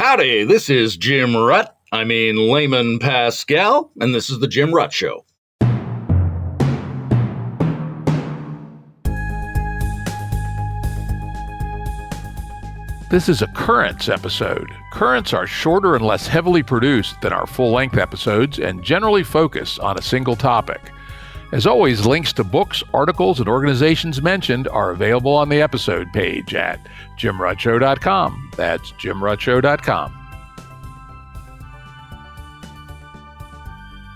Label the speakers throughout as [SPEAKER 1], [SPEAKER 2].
[SPEAKER 1] Howdy, this is Jim Rutt. I mean Layman Pascal, and this is the Jim Rutt Show.
[SPEAKER 2] This is a Currents episode. Currents are shorter and less heavily produced than our full-length episodes and generally focus on a single topic. As always, links to books, articles, and organizations mentioned are available on the episode page at jimruttshow.com. That's jimruttshow.com.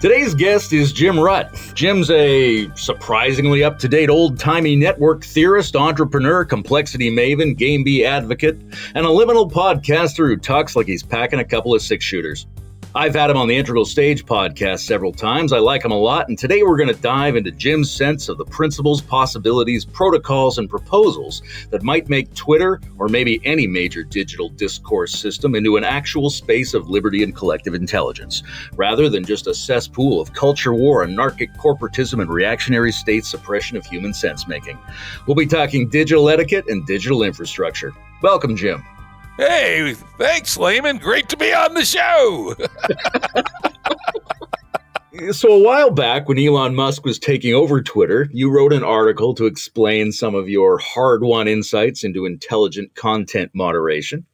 [SPEAKER 1] Today's guest is Jim Rutt. Jim's a surprisingly up-to-date old-timey network theorist, entrepreneur, complexity maven, game bee advocate, and a liminal podcaster who talks like he's packing a couple of six-shooters. I've had him on the Integral Stage podcast several times. I like him a lot, and today we're going to dive into Jim's sense of the principles, possibilities, protocols, and proposals that might make Twitter, or maybe any major digital discourse system, into an actual space of liberty and collective intelligence, rather than just a cesspool of culture war, anarchic corporatism, and reactionary state suppression of human sense-making. We'll be talking digital etiquette and digital infrastructure. Welcome, Jim.
[SPEAKER 3] Hey, thanks, Layman. Great to be on the show.
[SPEAKER 1] So a while back, when Elon Musk was taking over Twitter, you wrote an article to explain some of your hard-won insights into intelligent content moderation.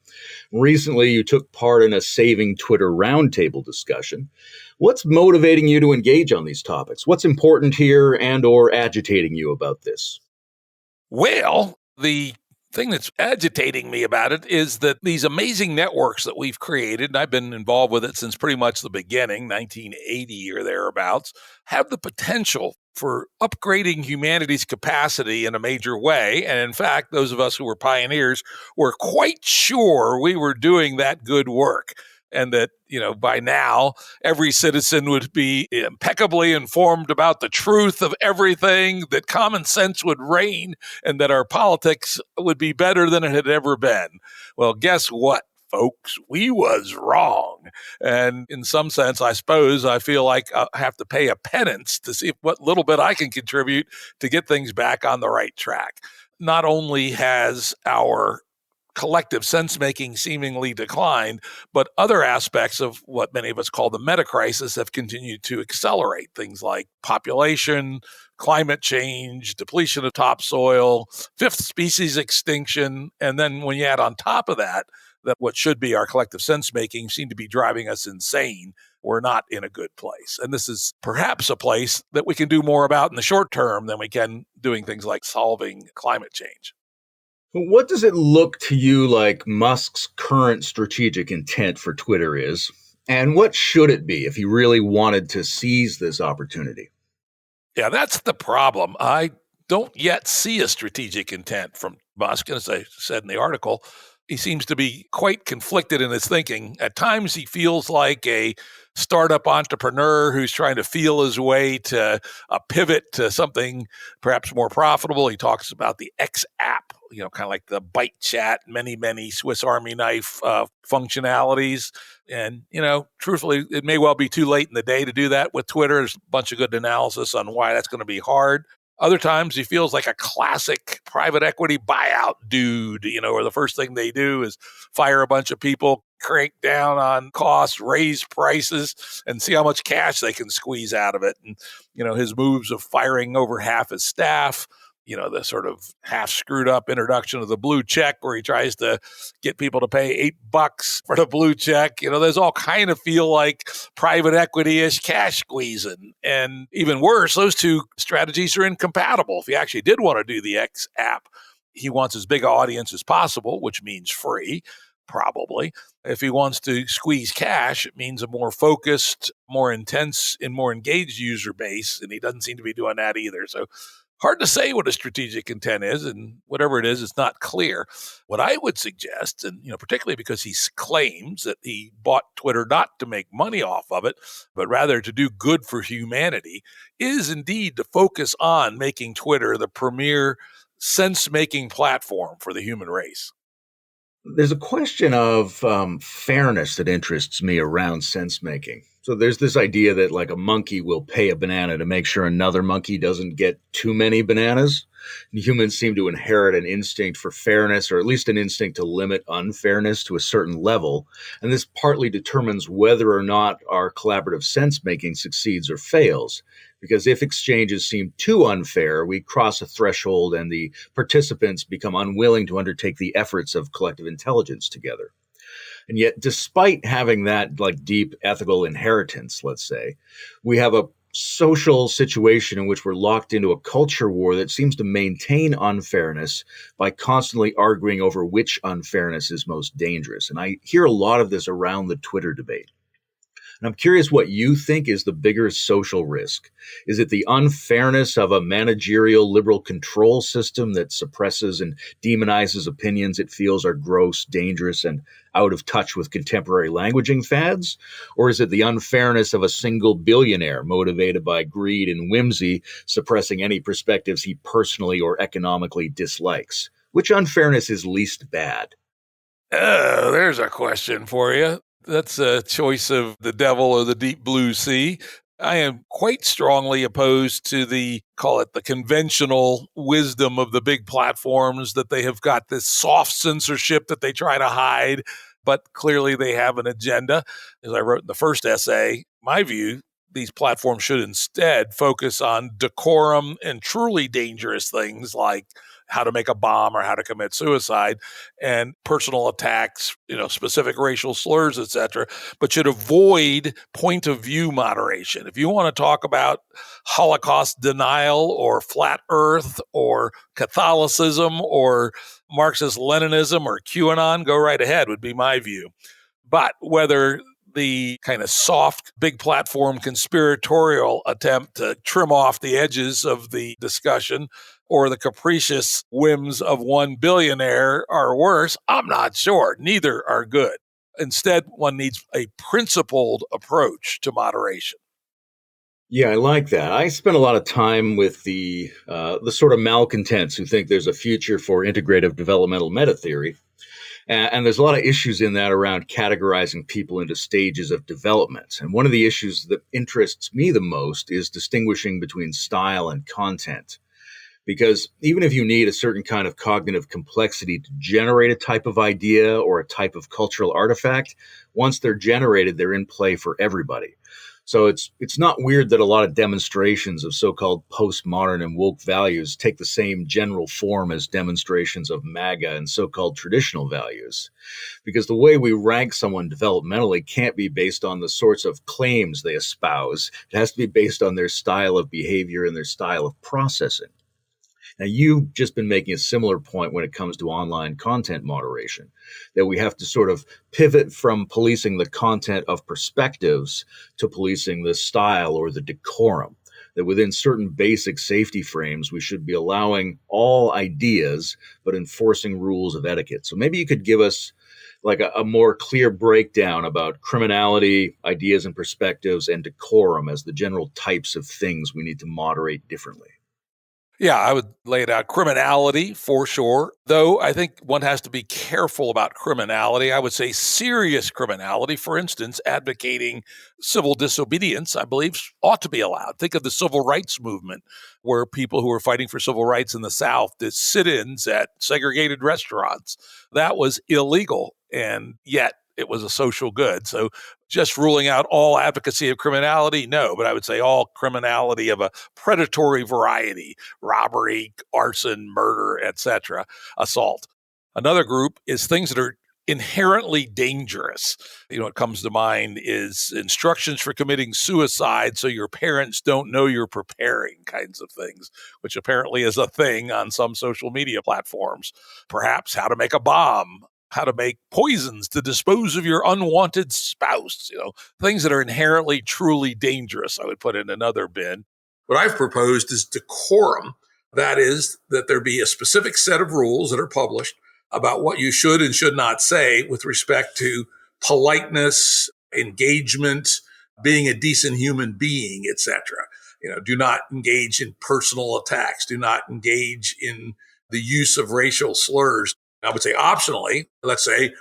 [SPEAKER 1] Recently, you took part in a Saving Twitter roundtable discussion. What's motivating you to engage on these topics? What's important here and/or agitating you about this?
[SPEAKER 3] Well, the thing that's agitating me about it is that these amazing networks that we've created, and I've been involved with it since pretty much the beginning, 1980 or thereabouts, have the potential for upgrading humanity's capacity in a major way. And in fact, those of us who were pioneers were quite sure we were doing that good work. And that, by now, every citizen would be impeccably informed about the truth of everything, that common sense would reign, and that our politics would be better than it had ever been. Well, guess what, folks? We was wrong. And in some sense, I suppose, I feel like I have to pay a penance to see what little bit I can contribute to get things back on the right track. Not only has our collective sense-making seemingly declined, but other aspects of what many of us call the meta-crisis have continued to accelerate. Things like population, climate change, depletion of topsoil, fifth species extinction, and then when you add on top of that what should be our collective sense-making seem to be driving us insane, we're not in a good place. And this is perhaps a place that we can do more about in the short term than we can doing things like solving climate change.
[SPEAKER 1] What does it look to you like Musk's current strategic intent for Twitter is? And what should it be if he really wanted to seize this opportunity?
[SPEAKER 3] Yeah, that's the problem. I don't yet see a strategic intent from Musk. As I said in the article, he seems to be quite conflicted in his thinking. At times, he feels like a startup entrepreneur who's trying to feel his way to a pivot to something perhaps more profitable. He talks about the X app, kind of like the bite chat, many Swiss Army knife functionalities. And, truthfully, it may well be too late in the day to do that with Twitter. There's a bunch of good analysis on why that's going to be hard. Other times he feels like a classic private equity buyout dude, where the first thing they do is fire a bunch of people, crank down on costs, raise prices, and see how much cash they can squeeze out of it. And, his moves of firing over half his staff, the sort of half screwed up introduction of the blue check where he tries to get people to pay $8 for the blue check. There's all kind of feel like private equity-ish cash squeezing. And even worse, those two strategies are incompatible. If he actually did want to do the X app, he wants as big an audience as possible, which means free, probably. If he wants to squeeze cash, it means a more focused, more intense, and more engaged user base. And he doesn't seem to be doing that either. So hard to say what a strategic intent is, and whatever it is, it's not clear. What I would suggest, and particularly because he claims that he bought Twitter not to make money off of it, but rather to do good for humanity, is indeed to focus on making Twitter the premier sense-making platform for the human race.
[SPEAKER 1] There's a question of fairness that interests me around sense making. So there's this idea that like a monkey will pay a banana to make sure another monkey doesn't get too many bananas. And humans seem to inherit an instinct for fairness, or at least an instinct to limit unfairness to a certain level. And this partly determines whether or not our collaborative sense making succeeds or fails. Because if exchanges seem too unfair, we cross a threshold and the participants become unwilling to undertake the efforts of collective intelligence together. And yet, despite having that like deep ethical inheritance, let's say, we have a social situation in which we're locked into a culture war that seems to maintain unfairness by constantly arguing over which unfairness is most dangerous. And I hear a lot of this around the Twitter debate. And I'm curious what you think is the bigger social risk. Is it the unfairness of a managerial liberal control system that suppresses and demonizes opinions it feels are gross, dangerous, and out of touch with contemporary languaging fads? Or is it the unfairness of a single billionaire motivated by greed and whimsy, suppressing any perspectives he personally or economically dislikes? Which unfairness is least bad?
[SPEAKER 3] There's a question for you. That's a choice of the devil or the deep blue sea. I am quite strongly opposed to call it the conventional wisdom of the big platforms, that they have got this soft censorship that they try to hide, but clearly they have an agenda. As I wrote in the first essay, my view, these platforms should instead focus on decorum and truly dangerous things like how to make a bomb or how to commit suicide and personal attacks, specific racial slurs, etc., but should avoid point of view moderation. If you want to talk about Holocaust denial or flat earth or Catholicism or Marxist Leninism or QAnon, go right ahead would be my view. But whether the kind of soft, big platform conspiratorial attempt to trim off the edges of the discussion or the capricious whims of one billionaire are worse, I'm not sure. Neither are good. Instead, one needs a principled approach to moderation.
[SPEAKER 1] Yeah, I like that. I spent a lot of time with the sort of malcontents who think there's a future for integrative developmental meta theory. And there's a lot of issues in that around categorizing people into stages of development. And one of the issues that interests me the most is distinguishing between style and content. Because even if you need a certain kind of cognitive complexity to generate a type of idea or a type of cultural artifact, once they're generated, they're in play for everybody. So it's not weird that a lot of demonstrations of so-called postmodern and woke values take the same general form as demonstrations of MAGA and so-called traditional values. Because the way we rank someone developmentally can't be based on the sorts of claims they espouse. It has to be based on their style of behavior and their style of processing. Now, you've just been making a similar point when it comes to online content moderation, that we have to sort of pivot from policing the content of perspectives to policing the style or the decorum, that within certain basic safety frames, we should be allowing all ideas, but enforcing rules of etiquette. So maybe you could give us like a more clear breakdown about criminality, ideas and perspectives, and decorum as the general types of things we need to moderate differently.
[SPEAKER 3] Yeah, I would lay it out. Criminality, for sure. Though I think one has to be careful about criminality. I would say serious criminality, for instance, advocating civil disobedience, I believe, ought to be allowed. Think of the civil rights movement, where people who were fighting for civil rights in the South did sit-ins at segregated restaurants. That was illegal, and yet it was a social good. So just ruling out all advocacy of criminality, no, but I would say all criminality of a predatory variety, robbery, arson, murder, etc., assault. Another group is things that are inherently dangerous. What comes to mind is instructions for committing suicide so your parents don't know you're preparing kinds of things, which apparently is a thing on some social media platforms. Perhaps how to make a bomb, how to make poisons to dispose of your unwanted spouse, things that are inherently truly dangerous, I would put in another bin. What I've proposed is decorum. That is, that there be a specific set of rules that are published about what you should and should not say with respect to politeness, engagement, being a decent human being, etc. Do not engage in personal attacks. Do not engage in the use of racial slurs. I would say optionally, let's say,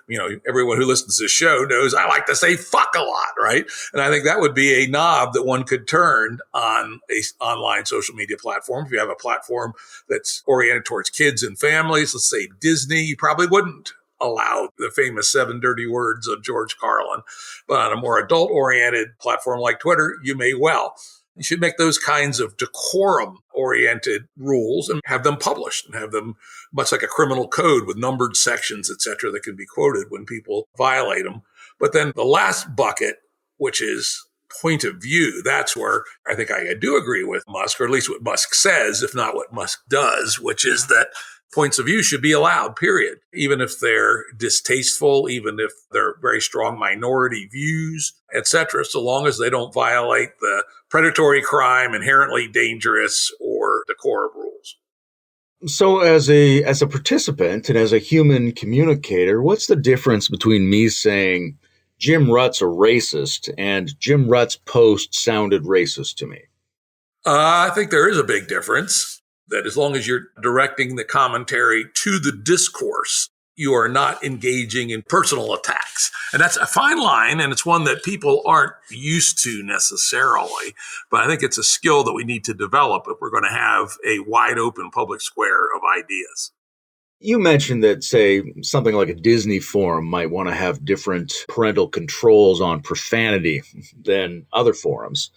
[SPEAKER 3] everyone who listens to this show knows I like to say fuck a lot, right? And I think that would be a knob that one could turn on a online social media platform. If you have a platform that's oriented towards kids and families, let's say Disney, you probably wouldn't allow the famous 7 dirty words of George Carlin. But on a more adult-oriented platform like Twitter, you may well. You should make those kinds of decorum-oriented rules and have them published and have them much like a criminal code with numbered sections, et cetera, that can be quoted when people violate them. But then the last bucket, which is point of view, that's where I think I do agree with Musk, or at least what Musk says, if not what Musk does, which is that points of view should be allowed, period. Even if they're distasteful, even if they're very strong minority views, et cetera, so long as they don't violate the predatory crime, inherently dangerous, or decorum rules.
[SPEAKER 1] So as a participant and as a human communicator, what's the difference between me saying Jim Rutt's a racist and Jim Rutt's post sounded racist to me?
[SPEAKER 3] I think there is a big difference. That as long as you're directing the commentary to the discourse, you are not engaging in personal attacks. And that's a fine line, and it's one that people aren't used to necessarily. But I think it's a skill that we need to develop if we're going to have a wide open public square of ideas.
[SPEAKER 1] You mentioned that, say, something like a Disney forum might want to have different parental controls on profanity than other forums.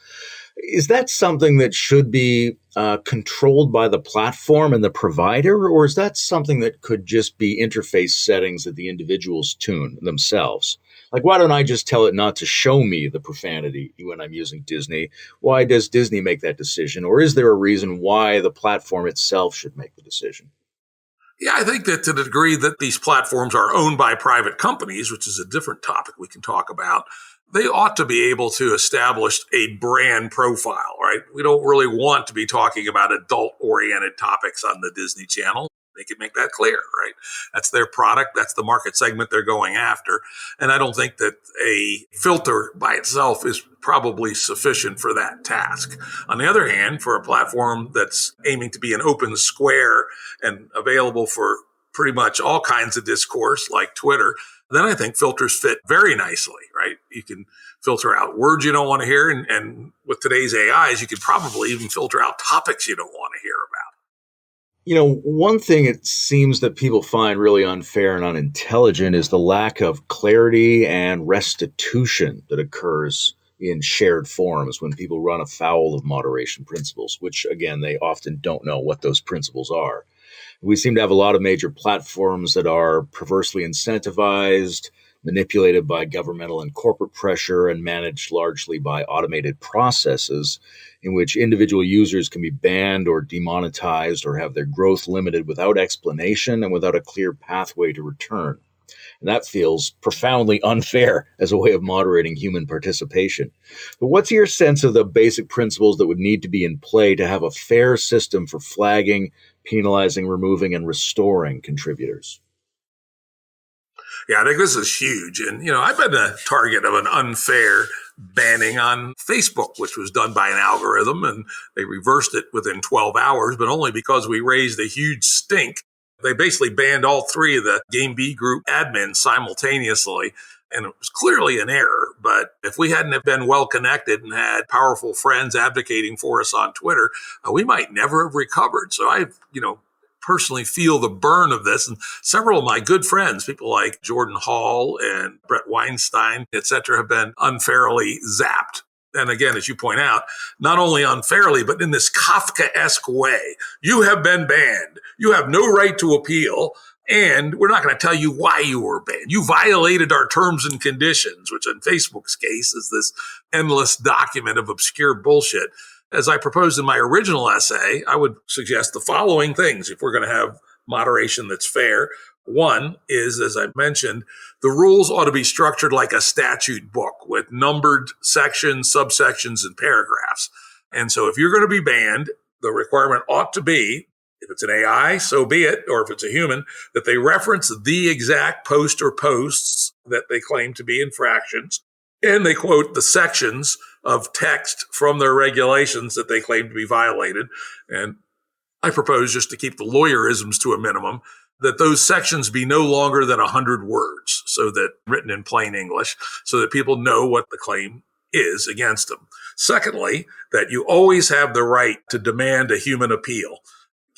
[SPEAKER 1] Is that something that should be controlled by the platform and the provider, or is that something that could just be interface settings that the individuals tune themselves? Like, why don't I just tell it not to show me the profanity when I'm using Disney? Why does Disney make that decision? Or is there a reason why the platform itself should make the decision?
[SPEAKER 3] Yeah, I think that to the degree that these platforms are owned by private companies, which is a different topic we can talk about, they ought to be able to establish a brand profile, right? We don't really want to be talking about adult-oriented topics on the Disney Channel. They can make that clear, right? That's their product. That's the market segment they're going after. And I don't think that a filter by itself is probably sufficient for that task. On the other hand, for a platform that's aiming to be an open square and available for pretty much all kinds of discourse like Twitter, then I think filters fit very nicely, right? You can filter out words you don't want to hear. And with today's AIs, you could probably even filter out topics you don't want to hear about.
[SPEAKER 1] You know, one thing it seems that people find really unfair and unintelligent is the lack of clarity and restitution that occurs in shared forums when people run afoul of moderation principles, which, again, they often don't know what those principles are. We seem to have a lot of major platforms that are perversely incentivized, manipulated by governmental and corporate pressure, and managed largely by automated processes in which individual users can be banned or demonetized or have their growth limited without explanation and without a clear pathway to return. And that feels profoundly unfair as a way of moderating human participation. But what's your sense of the basic principles that would need to be in play to have a fair system for flagging, penalizing, removing, and restoring contributors?
[SPEAKER 3] Yeah, I think this is huge. And, I've been a target of an unfair banning on Facebook, which was done by an algorithm, and they reversed it within 12 hours, but only because we raised a huge stink. They basically banned all 3 of the Game B group admins simultaneously. And it was clearly an error. But if we hadn't have been well connected and had powerful friends advocating for us on Twitter, we might never have recovered. So I, personally feel the burn of this. And several of my good friends, people like Jordan Hall and Brett Weinstein, et cetera, have been unfairly zapped. And again, as you point out, not only unfairly, but in this Kafkaesque way. You have been banned. You have no right to appeal. And we're not going to tell you why you were banned. You violated our terms and conditions, which in Facebook's case is this endless document of obscure bullshit. As I proposed in my original essay, I would suggest the following things if we're going to have moderation that's fair. One is, as I mentioned, the rules ought to be structured like a statute book with numbered sections, subsections, and paragraphs. And so if you're going to be banned, the requirement ought to be, if it's an AI, so be it, or if it's a human, that they reference the exact post or posts that they claim to be infractions, and they quote the sections of text from their regulations that they claim to be violated. And I propose just to keep the lawyerisms to a minimum, that those sections be no longer than 100 words, so that written in plain English, so that people know what the claim is against them. Secondly, that you always have the right to demand a human appeal.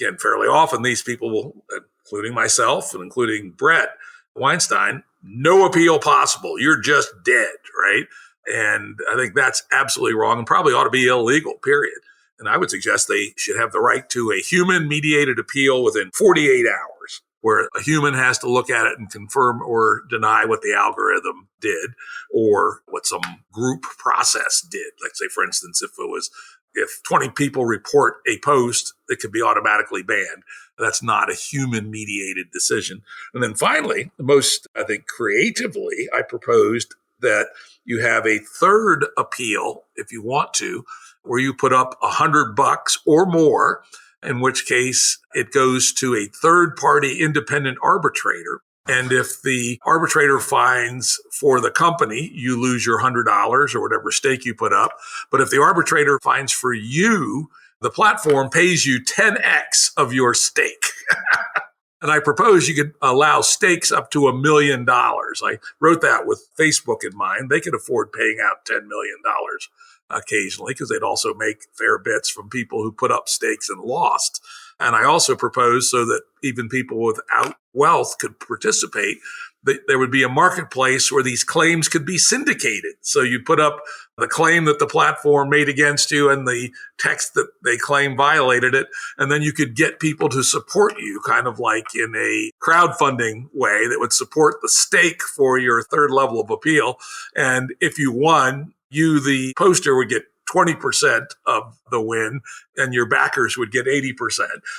[SPEAKER 3] Again, fairly often these people will, including myself and including Brett Weinstein, no appeal possible. You're just dead, right? And I think that's absolutely wrong and probably ought to be illegal, period. And I would suggest they should have the right to a human-mediated appeal within 48 hours, where a human has to look at it and confirm or deny what the algorithm did or what some group process did. Like, say, for instance, if 20 people report a post, it could be automatically banned. That's not a human-mediated decision. And then finally, the most, I think, creatively, I proposed that you have a third appeal, if you want to, where you put up $100 or more, in which case it goes to a third-party independent arbitrator. And if the arbitrator finds for the company, you lose your $100 or whatever stake you put up. But if the arbitrator finds for you, the platform pays you 10x of your stake. And I propose you could allow stakes up to $1 million. I wrote that with Facebook in mind. They could afford paying out $10 million occasionally because they'd also make fair bits from people who put up stakes and lost. And I also proposed so that even people without wealth could participate, that there would be a marketplace where these claims could be syndicated. So you put up the claim that the platform made against you and the text that they claim violated it. And then you could get people to support you, kind of like in a crowdfunding way that would support the stake for your third level of appeal. And if you won, you, the poster, would get 20% of the win and your backers would get 80%.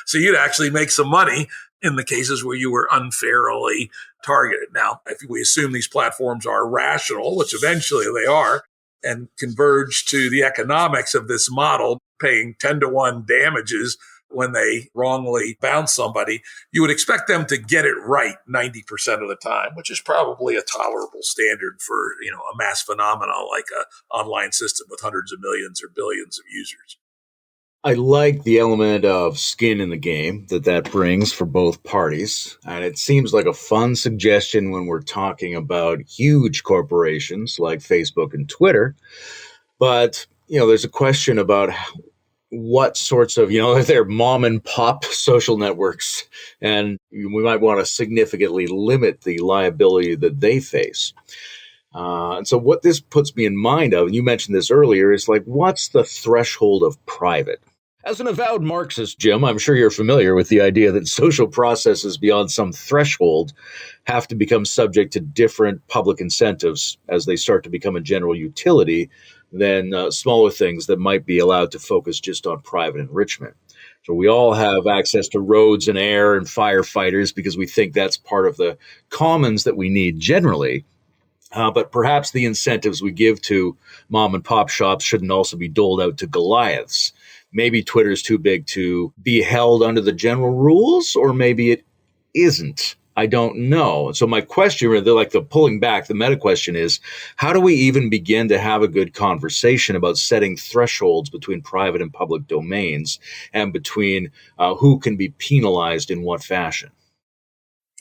[SPEAKER 3] So you'd actually make some money in the cases where you were unfairly targeted. Now, if we assume these platforms are rational, which eventually they are, and converge to the economics of this model, paying 10-to-1 damages when they wrongly bounce somebody, you would expect them to get it right 90% of the time, which is probably a tolerable standard for, a mass phenomenon like an online system with hundreds of millions or billions of users.
[SPEAKER 1] I like the element of skin in the game that brings for both parties. And it seems like a fun suggestion when we're talking about huge corporations like Facebook and Twitter. But, there's a question about what sorts of, they're mom and pop social networks, and we might want to significantly limit the liability that they face. And so what this puts me in mind of, and you mentioned this earlier, is like, what's the threshold of private? As an avowed Marxist, Jim, I'm sure you're familiar with the idea that social processes beyond some threshold have to become subject to different public incentives as they start to become a general utility than smaller things that might be allowed to focus just on private enrichment. So we all have access to roads and air and firefighters because we think that's part of the commons that we need generally. But perhaps the incentives we give to mom and pop shops shouldn't also be doled out to Goliaths. Maybe Twitter's too big to be held under the general rules, or maybe it isn't. I don't know. So my question, the pulling back, the meta question is, how do we even begin to have a good conversation about setting thresholds between private and public domains and between who can be penalized in what fashion?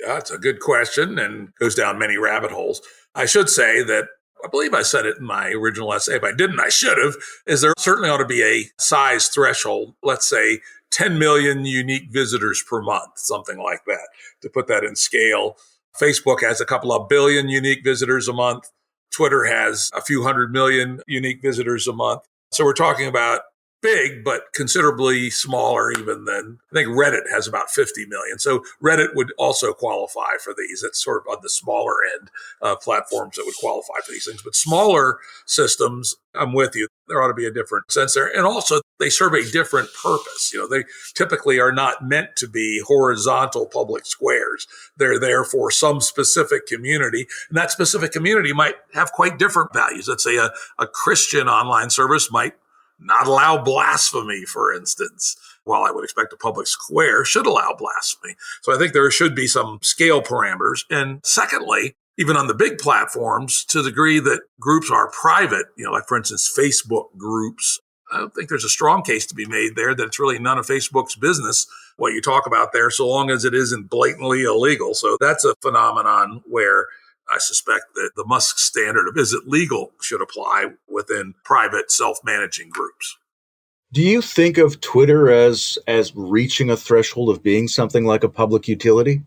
[SPEAKER 3] That's a good question and goes down many rabbit holes. I should say that I believe I said it in my original essay. If I didn't, I should have, is there certainly ought to be a size threshold. Let's say 10 million unique visitors per month, something like that, to put that in scale. Facebook has a couple of billion unique visitors a month. Twitter has a few 100 million unique visitors a month. So we're talking about big, but considerably smaller even than, I think Reddit has about 50 million. So Reddit would also qualify for these. It's sort of on the smaller end of platforms that would qualify for these things. But smaller systems, I'm with you. There ought to be a different sense there. And also they serve a different purpose. They typically are not meant to be horizontal public squares. They're there for some specific community. And that specific community might have quite different values. Let's say a Christian online service might not allow blasphemy, for instance, while I would expect a public square should allow blasphemy. So I think there should be some scale parameters. And secondly, even on the big platforms, to the degree that groups are private, like, for instance, Facebook groups, I don't think there's a strong case to be made there that it's really none of Facebook's business what you talk about there, so long as it isn't blatantly illegal. So that's a phenomenon where I suspect that the Musk standard of is it legal should apply within private self-managing groups.
[SPEAKER 1] Do you think of Twitter as reaching a threshold of being something like a public utility?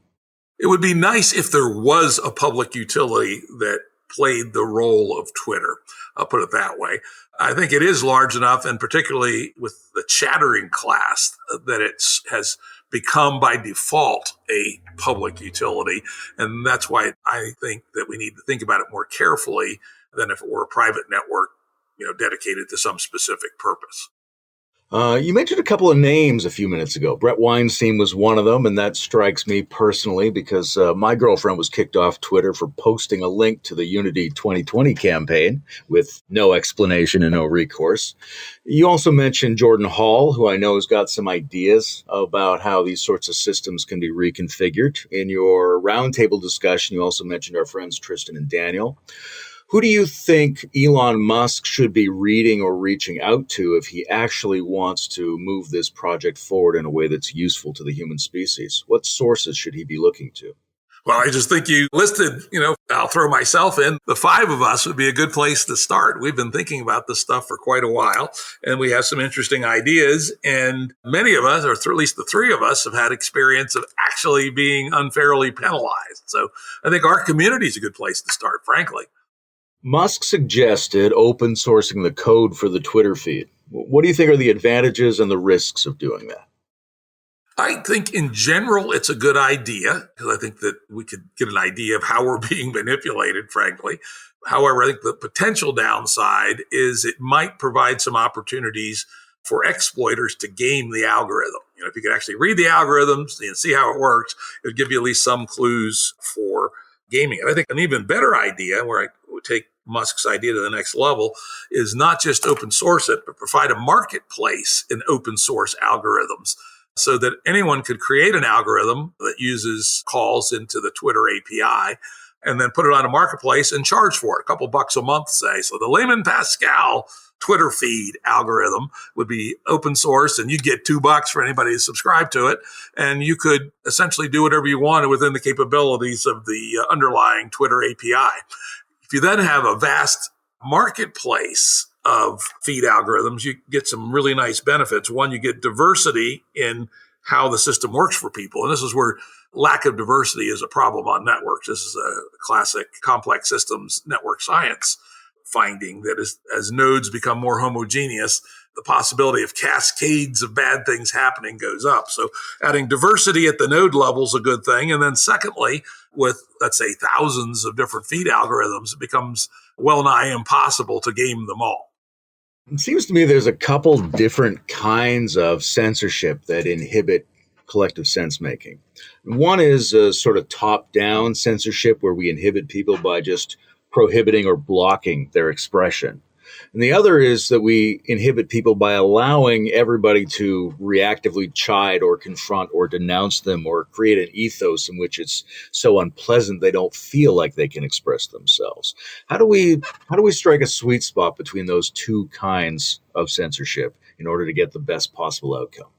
[SPEAKER 3] It would be nice if there was a public utility that played the role of Twitter. I'll put it that way. I think it is large enough, and particularly with the chattering class, that it has become by default a public utility. And that's why I think that we need to think about it more carefully than if it were a private network, dedicated to some specific purpose.
[SPEAKER 1] You mentioned a couple of names a few minutes ago. Brett Weinstein was one of them, and that strikes me personally because my girlfriend was kicked off Twitter for posting a link to the Unity 2020 campaign with no explanation and no recourse. You also mentioned Jordan Hall, who I know has got some ideas about how these sorts of systems can be reconfigured. In your roundtable discussion, you also mentioned our friends Tristan and Daniel. Who do you think Elon Musk should be reading or reaching out to if he actually wants to move this project forward in a way that's useful to the human species? What sources should he be looking to?
[SPEAKER 3] Well, I just think you listed, I'll throw myself in. The five of us would be a good place to start. We've been thinking about this stuff for quite a while, and we have some interesting ideas. And many of us, or at least the three of us, have had experience of actually being unfairly penalized. So I think our community is a good place to start, frankly.
[SPEAKER 1] Musk suggested open sourcing the code for the Twitter feed. What do you think are the advantages and the risks of doing that?
[SPEAKER 3] I think in general, it's a good idea because I think that we could get an idea of how we're being manipulated, frankly. However, I think the potential downside is it might provide some opportunities for exploiters to game the algorithm. If you could actually read the algorithms and see how it works, it would give you at least some clues for gaming it. I think an even better idea, where I would take Musk's idea to the next level, is not just open source it, but provide a marketplace in open source algorithms so that anyone could create an algorithm that uses calls into the Twitter API and then put it on a marketplace and charge for it, a couple bucks a month, say. So the Layman Pascal Twitter feed algorithm would be open source, and you'd get $2 for anybody to subscribe to it. And you could essentially do whatever you wanted within the capabilities of the underlying Twitter API. If you then have a vast marketplace of feed algorithms, you get some really nice benefits. One, you get diversity in how the system works for people. And this is where lack of diversity is a problem on networks. This is a classic complex systems network science finding that as nodes become more homogeneous, the possibility of cascades of bad things happening goes up. So adding diversity at the node level is a good thing. And then secondly, with, let's say, thousands of different feed algorithms, it becomes well nigh impossible to game them all.
[SPEAKER 1] It seems to me there's a couple different kinds of censorship that inhibit collective sense making. One is a sort of top-down censorship where we inhibit people by just prohibiting or blocking their expression. And the other is that we inhibit people by allowing everybody to reactively chide or confront or denounce them or create an ethos in which it's so unpleasant they don't feel like they can express themselves. How do we strike a sweet spot between those two kinds of censorship in order to get the best possible outcome?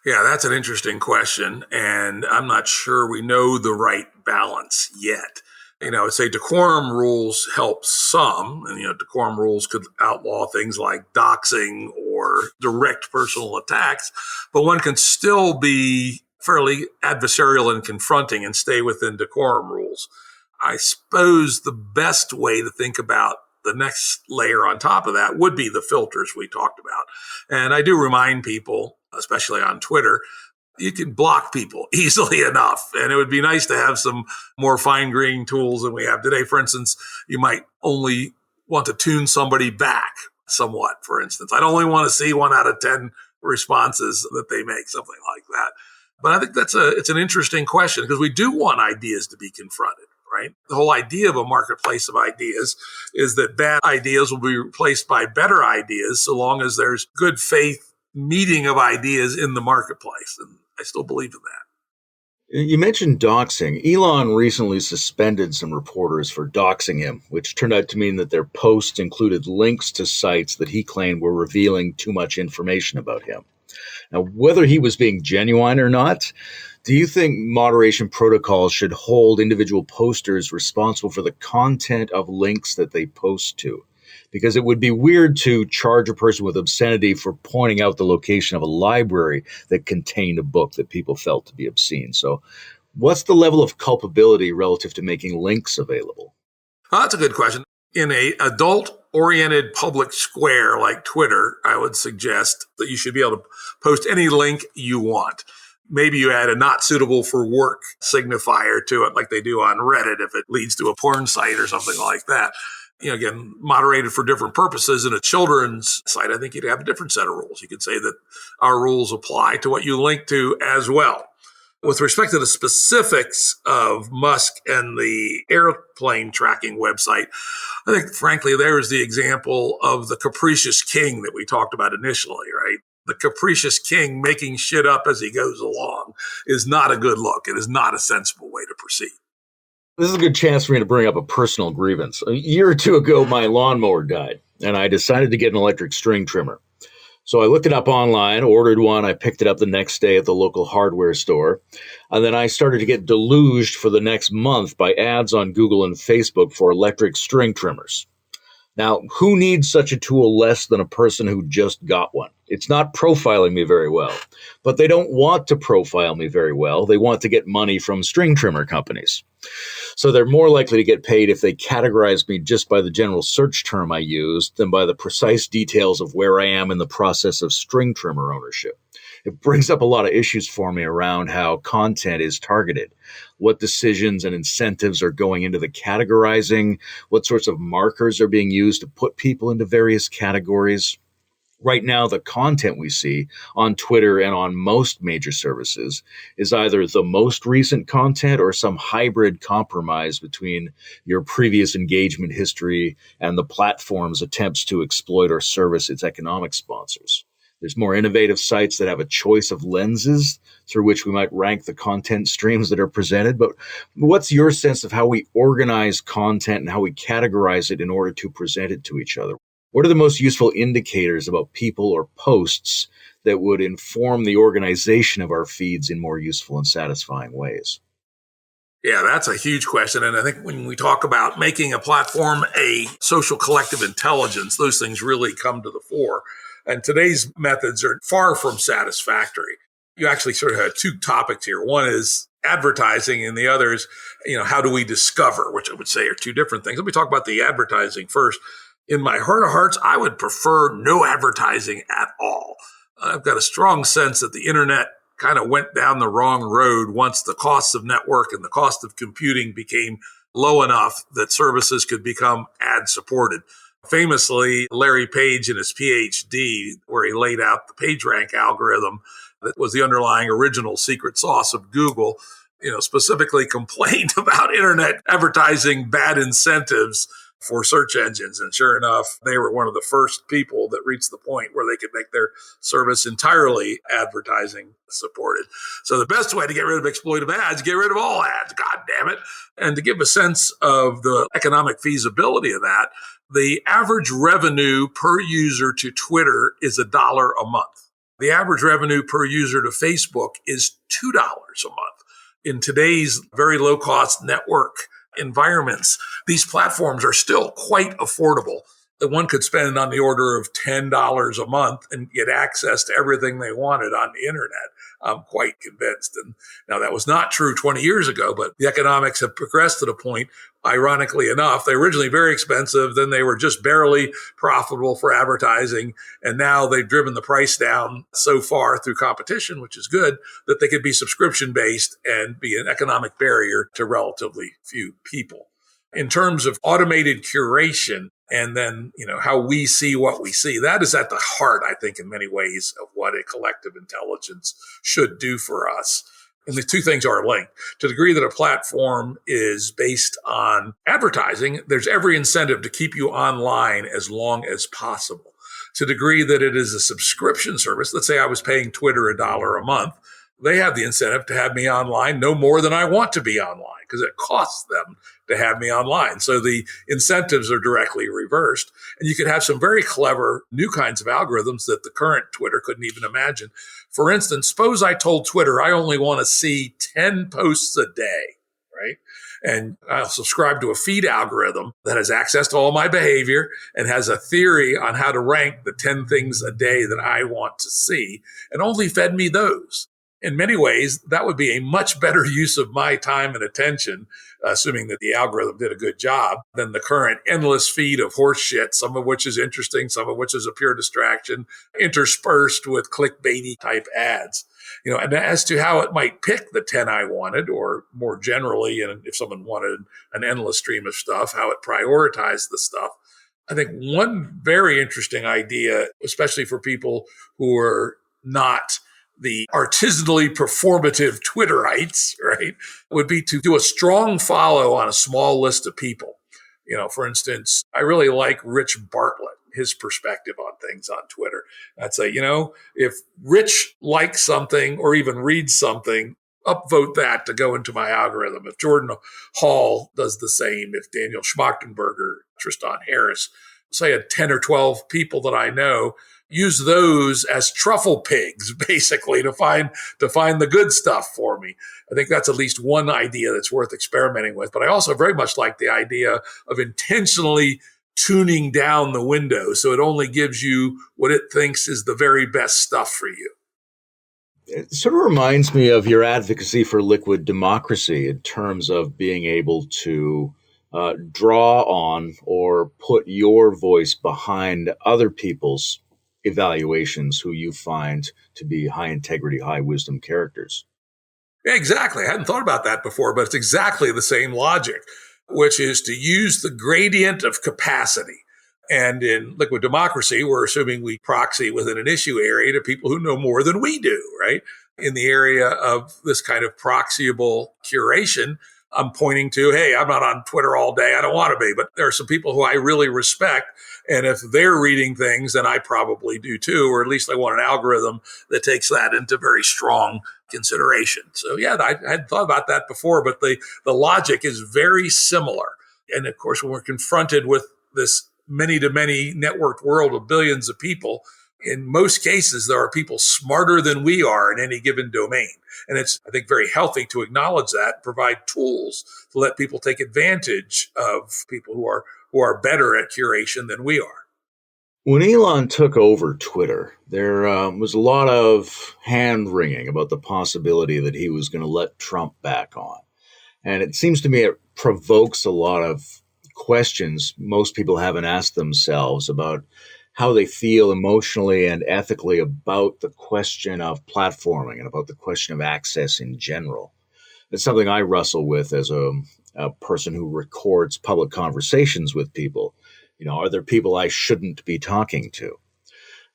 [SPEAKER 3] Yeah, that's an interesting question, and I'm not sure we know the right balance yet. I'd say decorum rules help some, and, decorum rules could outlaw things like doxing or direct personal attacks, but one can still be fairly adversarial and confronting and stay within decorum rules. I suppose the best way to think about the next layer on top of that would be the filters we talked about. And I do remind people, especially on Twitter, you can block people easily enough. And it would be nice to have some more fine-grained tools than we have today. For instance, you might only want to tune somebody back somewhat, for instance. I'd only want to see 1 out of 10 responses that they make, something like that. But I think it's an interesting question because we do want ideas to be confronted, right? The whole idea of a marketplace of ideas is that bad ideas will be replaced by better ideas so long as there's good faith meeting of ideas in the marketplace. And I still believe in that.
[SPEAKER 1] You mentioned doxing. Elon recently suspended some reporters for doxing him, which turned out to mean that their posts included links to sites that he claimed were revealing too much information about him. Now, whether he was being genuine or not, do you think moderation protocols should hold individual posters responsible for the content of links that they post to? Because it would be weird to charge a person with obscenity for pointing out the location of a library that contained a book that people felt to be obscene. So, what's the level of culpability relative to making links available?
[SPEAKER 3] That's a good question. In a adult-oriented public square like Twitter, I would suggest that you should be able to post any link you want. Maybe you add a not suitable for work signifier to it like they do on Reddit if it leads to a porn site or something like that. Again, moderated for different purposes. In a children's site, I think you'd have a different set of rules. You could say that our rules apply to what you link to as well. With respect to the specifics of Musk and the airplane tracking website, I think, frankly, there is the example of the capricious king that we talked about initially, right? The capricious king making shit up as he goes along is not a good look. It is not a sensible way to proceed.
[SPEAKER 1] This is a good chance for me to bring up a personal grievance. A year or two ago, my lawnmower died, and I decided to get an electric string trimmer. So I looked it up online, ordered one. I picked it up the next day at the local hardware store. And then I started to get deluged for the next month by ads on Google and Facebook for electric string trimmers. Now, who needs such a tool less than a person who just got one? It's not profiling me very well, but they don't want to profile me very well. They want to get money from string trimmer companies. So they're more likely to get paid if they categorize me just by the general search term I used than by the precise details of where I am in the process of string trimmer ownership. It brings up a lot of issues for me around how content is targeted, what decisions and incentives are going into the categorizing, what sorts of markers are being used to put people into various categories. Right now, the content we see on Twitter and on most major services is either the most recent content or some hybrid compromise between your previous engagement history and the platform's attempts to exploit or service its economic sponsors. There's more innovative sites that have a choice of lenses through which we might rank the content streams that are presented. But what's your sense of how we organize content and how we categorize it in order to present it to each other? What are the most useful indicators about people or posts that would inform the organization of our feeds in more useful and satisfying ways?
[SPEAKER 3] Yeah, that's a huge question. And I think when we talk about making a platform a social collective intelligence, those things really come to the fore. And today's methods are far from satisfactory. You actually sort of have two topics here. One is advertising and the other is, how do we discover, which I would say are two different things. Let me talk about the advertising first. In my heart of hearts, I would prefer no advertising at all. I've got a strong sense that the internet kind of went down the wrong road once the costs of network and the cost of computing became low enough that services could become ad supported. Famously, Larry Page in his PhD, where he laid out the PageRank algorithm that was the underlying original secret sauce of Google, specifically complained about internet advertising bad incentives for search engines. And sure enough, they were one of the first people that reached the point where they could make their service entirely advertising supported. So the best way to get rid of exploitive ads, get rid of all ads, God damn it. And to give a sense of the economic feasibility of that, the average revenue per user to Twitter is $1 a month. The average revenue per user to Facebook is $2 a month. In today's very low cost network environments, these platforms are still quite affordable. That one could spend on the order of $10 a month and get access to everything they wanted on the internet. I'm quite convinced. And now that was not true 20 years ago, but the economics have progressed to the point, ironically enough, they were originally very expensive. Then they were just barely profitable for advertising. And now they've driven the price down so far through competition, which is good, that they could be subscription based and be an economic barrier to relatively few people. In terms of automated curation, and then, how we see what we see, that is at the heart, I think, in many ways of what a collective intelligence should do for us. And the two things are linked. To the degree that a platform is based on advertising, there's every incentive to keep you online as long as possible. To the degree that it is a subscription service, let's say I was paying Twitter $1 a month, they have the incentive to have me online no more than I want to be online because it costs them to have me online. So the incentives are directly reversed. And you could have some very clever new kinds of algorithms that the current Twitter couldn't even imagine. For instance, suppose I told Twitter I only want to see 10 posts a day, right? And I'll subscribe to a feed algorithm that has access to all my behavior and has a theory on how to rank the 10 things a day that I want to see and only fed me those. In many ways, that would be a much better use of my time and attention, assuming that the algorithm did a good job, than the current endless feed of horse shit, some of which is interesting, some of which is a pure distraction, interspersed with clickbaity type ads. And as to how it might pick the 10 I wanted, or more generally, and if someone wanted an endless stream of stuff, how it prioritized the stuff. I think one very interesting idea, especially for people who are not the artisanally performative Twitterites, right, would be to do a strong follow on a small list of people. For instance, I really like Rich Bartlett, his perspective on things on Twitter. I'd say, if Rich likes something or even reads something, upvote that to go into my algorithm. If Jordan Hall does the same, if Daniel Schmachtenberger, Tristan Harris, say a 10 or 12 people that I know, use those as truffle pigs, basically, to find the good stuff for me. I think that's at least one idea that's worth experimenting with. But I also very much like the idea of intentionally tuning down the window so it only gives you what it thinks is the very best stuff for you.
[SPEAKER 1] It sort of reminds me of your advocacy for liquid democracy in terms of being able to draw on or put your voice behind other people's evaluations who you find to be high integrity, high wisdom characters.
[SPEAKER 3] Yeah, exactly. I hadn't thought about that before, but it's exactly the same logic, which is to use the gradient of capacity. And in liquid democracy, we're assuming we proxy within an issue area to people who know more than we do, right? In the area of this kind of proxiable curation, I'm pointing to, hey, I'm not on Twitter all day. I don't want to be, but there are some people who I really respect. And if they're reading things, then I probably do too, or at least I want an algorithm that takes that into very strong consideration. So yeah, I hadn't thought about that before, but the logic is very similar. And of course, when we're confronted with this many-to-many networked world of billions of people, in most cases, there are people smarter than we are in any given domain. And it's, I think, very healthy to acknowledge that, provide tools to let people take advantage of people who are better at curation than we are.
[SPEAKER 1] When Elon took over Twitter, there was a lot of hand-wringing about the possibility that he was going to let Trump back on. And it seems to me it provokes a lot of questions most people haven't asked themselves about how they feel emotionally and ethically about the question of platforming and about the question of access in general. It's something I wrestle with as a person who records public conversations with people. Are there people I shouldn't be talking to?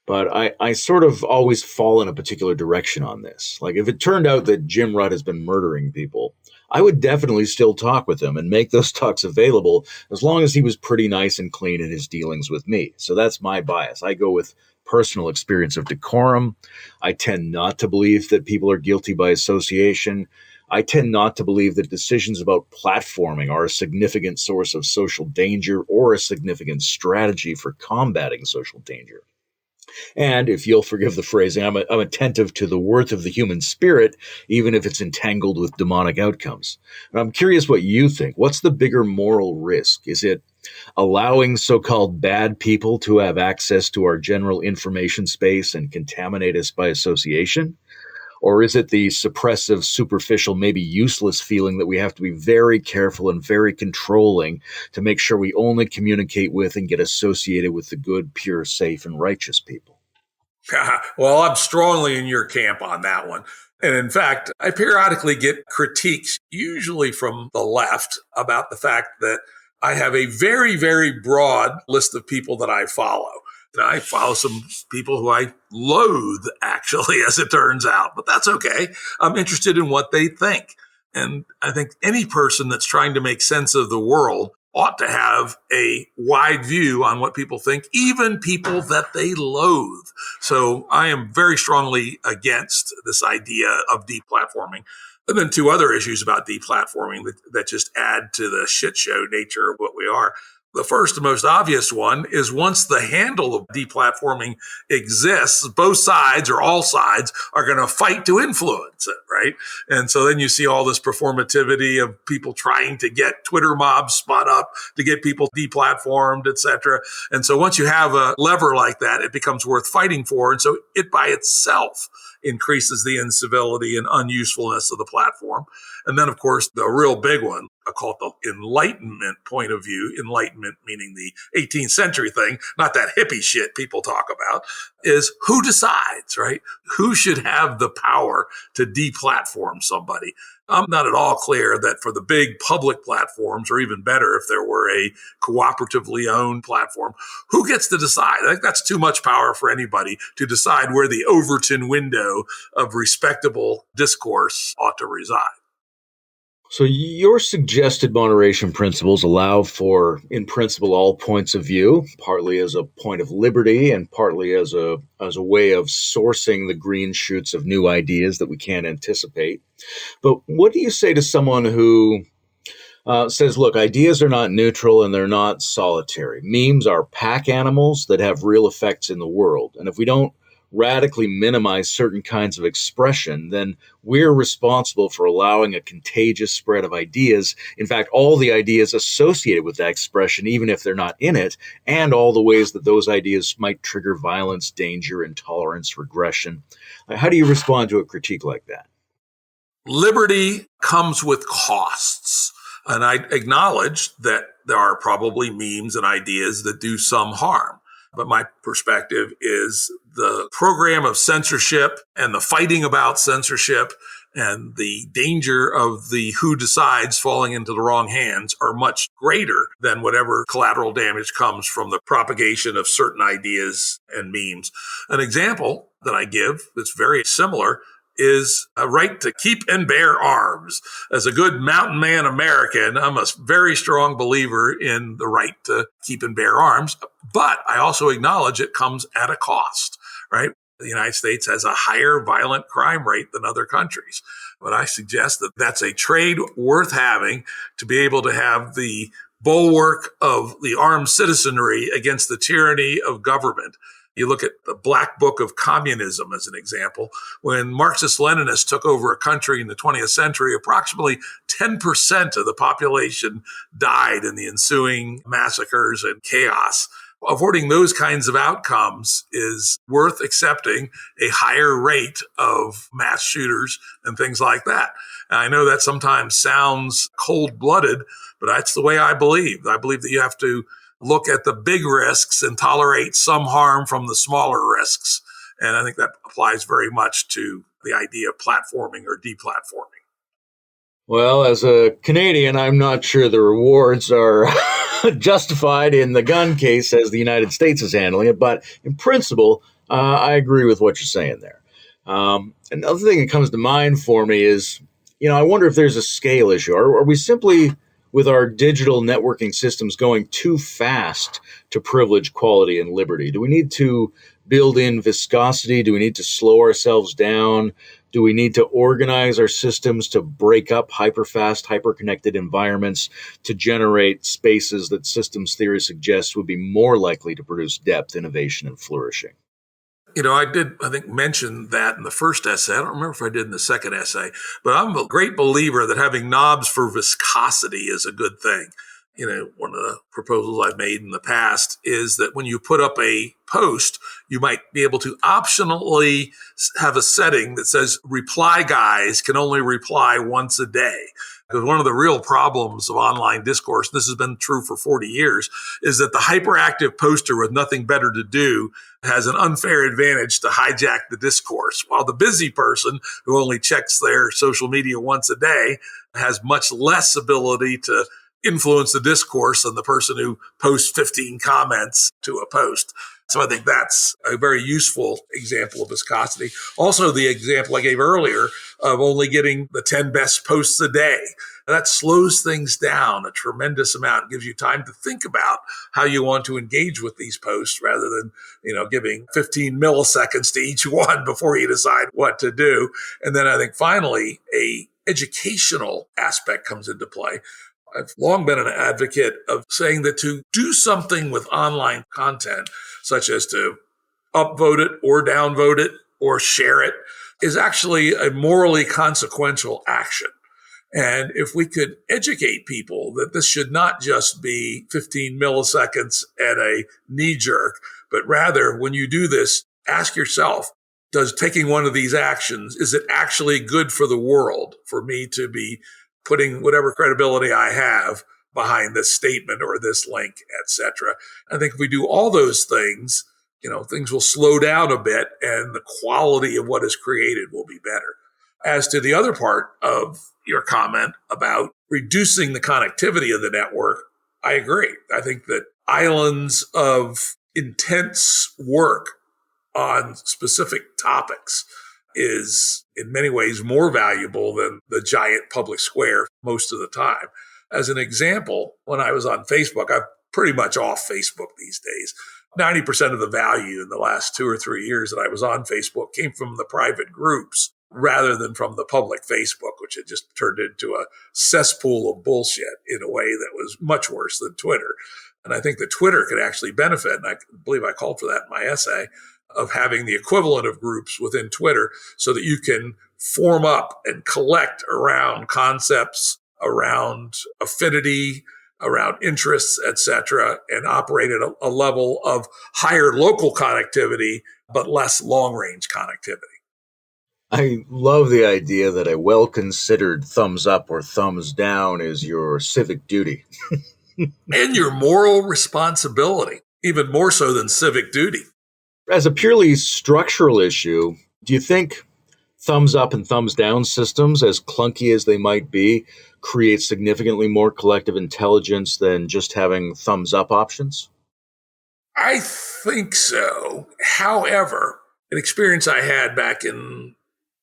[SPEAKER 1] But I sort of always fall in a particular direction on this. Like, if it turned out that Jim Rutt has been murdering people, I would definitely still talk with him and make those talks available as long as he was pretty nice and clean in his dealings with me. So that's my bias. I go with personal experience of decorum. I tend not to believe that people are guilty by association. I tend not to believe that decisions about platforming are a significant source of social danger or a significant strategy for combating social danger. And if you'll forgive the phrasing, I'm attentive to the worth of the human spirit, even if it's entangled with demonic outcomes. And I'm curious what you think. What's the bigger moral risk? Is it allowing so-called bad people to have access to our general information space and contaminate us by association? Or is it the suppressive, superficial, maybe useless feeling that we have to be very careful and very controlling to make sure we only communicate with and get associated with the good, pure, safe, and righteous people?
[SPEAKER 3] Well, I'm strongly in your camp on that one. And in fact, I periodically get critiques, usually from the left, about the fact that I have a very, very broad list of people that I follow. I follow some people who I loathe, actually, as it turns out, but that's okay. I'm interested in what they think. And I think any person that's trying to make sense of the world ought to have a wide view on what people think, even people that they loathe. So I am very strongly against this idea of deplatforming. And then two other issues about deplatforming that just add to the shit show nature of what we are. The first and most obvious one is once the handle of deplatforming exists, both sides or all sides are going to fight to influence it, right? And so then you see all this performativity of people trying to get Twitter mobs spun up to get people deplatformed, et cetera. And so once you have a lever like that, it becomes worth fighting for. And so it by itself increases the incivility and unusefulness of the platform. And then, of course, the real big one, I call it the Enlightenment point of view, Enlightenment meaning the 18th century thing, not that hippie shit people talk about, is who decides, right? Who should have the power to deplatform somebody? I'm not at all clear that for the big public platforms, or even better, if there were a cooperatively owned platform, who gets to decide? I think that's too much power for anybody to decide where the Overton window of respectable discourse ought to reside.
[SPEAKER 1] So your suggested moderation principles allow for, in principle, all points of view, partly as a point of liberty and partly as a way of sourcing the green shoots of new ideas that we can't anticipate. But what do you say to someone who says, look, ideas are not neutral and they're not solitary. Memes are pack animals that have real effects in the world. And if we don't radically minimize certain kinds of expression, then we're responsible for allowing a contagious spread of ideas. In fact, all the ideas associated with that expression, even if they're not in it, and all the ways that those ideas might trigger violence, danger, intolerance, regression. How do you respond to a critique like that?
[SPEAKER 3] Liberty comes with costs. And I acknowledge that there are probably memes and ideas that do some harm. But my perspective is the program of censorship and the fighting about censorship and the danger of the who decides falling into the wrong hands are much greater than whatever collateral damage comes from the propagation of certain ideas and memes. An example that I give that's very similar is a right to keep and bear arms. As a good mountain man American, I'm a very strong believer in the right to keep and bear arms, but I also acknowledge it comes at a cost, right? The United States has a higher violent crime rate than other countries. But I suggest that that's a trade worth having to be able to have the bulwark of the armed citizenry against the tyranny of government. You look at the Black Book of Communism as an example. When Marxist-Leninists took over a country in the 20th century, approximately 10% of the population died in the ensuing massacres and chaos. Avoiding those kinds of outcomes is worth accepting a higher rate of mass shooters and things like that. And I know that sometimes sounds cold-blooded, but that's the way I believe. I believe that you have to look at the big risks and tolerate some harm from the smaller risks. And I think that applies very much to the idea of platforming or deplatforming.
[SPEAKER 1] Well, as a Canadian, I'm not sure the rewards are justified in the gun case as the United States is handling it. But in principle, I agree with what you're saying there. Another thing that comes to mind for me is, I wonder if there's a scale issue. Are we simply, with our digital networking systems, going too fast to privilege quality and liberty? Do we need to build in viscosity? Do we need to slow ourselves down? Do we need to organize our systems to break up hyperfast, hyperconnected environments to generate spaces that systems theory suggests would be more likely to produce depth, innovation, and flourishing?
[SPEAKER 3] I did, I think, mention that in the first essay. I don't remember if I did in the second essay, but I'm a great believer that having knobs for viscosity is a good thing. One of the proposals I've made in the past is that when you put up a post, you might be able to optionally have a setting that says reply guys can only reply once a day. Because one of the real problems of online discourse, and this has been true for 40 years, is that the hyperactive poster with nothing better to do has an unfair advantage to hijack the discourse, while the busy person who only checks their social media once a day has much less ability to influence the discourse than the person who posts 15 comments to a post. So I think that's a very useful example of viscosity. Also, the example I gave earlier of only getting the 10 best posts a day. That slows things down a tremendous amount, gives you time to think about how you want to engage with these posts rather than, giving 15 milliseconds to each one before you decide what to do. And then I think finally, a educational aspect comes into play. I've long been an advocate of saying that to do something with online content, such as to upvote it or downvote it or share it, is actually a morally consequential action. And if we could educate people that this should not just be 15 milliseconds and a knee jerk, but rather when you do this, ask yourself, does taking one of these actions, is it actually good for the world for me to be putting whatever credibility I have behind this statement or this link, etc. I think if we do all those things, things will slow down a bit and the quality of what is created will be better. As to the other part of your comment about reducing the connectivity of the network, I agree. I think that islands of intense work on specific topics is in many ways more valuable than the giant public square most of the time. As an example, when I was on Facebook, I'm pretty much off Facebook these days. 90% of the value in the last 2 or 3 years that I was on Facebook came from the private groups rather than from the public Facebook, which had just turned into a cesspool of bullshit in a way that was much worse than Twitter. And I think that Twitter could actually benefit, and I believe I called for that in my essay, of having the equivalent of groups within Twitter so that you can form up and collect around concepts, around affinity, around interests, etc., and operate at a level of higher local connectivity, but less long-range connectivity.
[SPEAKER 1] I love the idea that a well-considered thumbs up or thumbs down is your civic duty.
[SPEAKER 3] And your moral responsibility, even more so than civic duty.
[SPEAKER 1] As a purely structural issue, do you think thumbs up and thumbs down systems, as clunky as they might be, create significantly more collective intelligence than just having thumbs up options?
[SPEAKER 3] I think so. However, an experience I had back in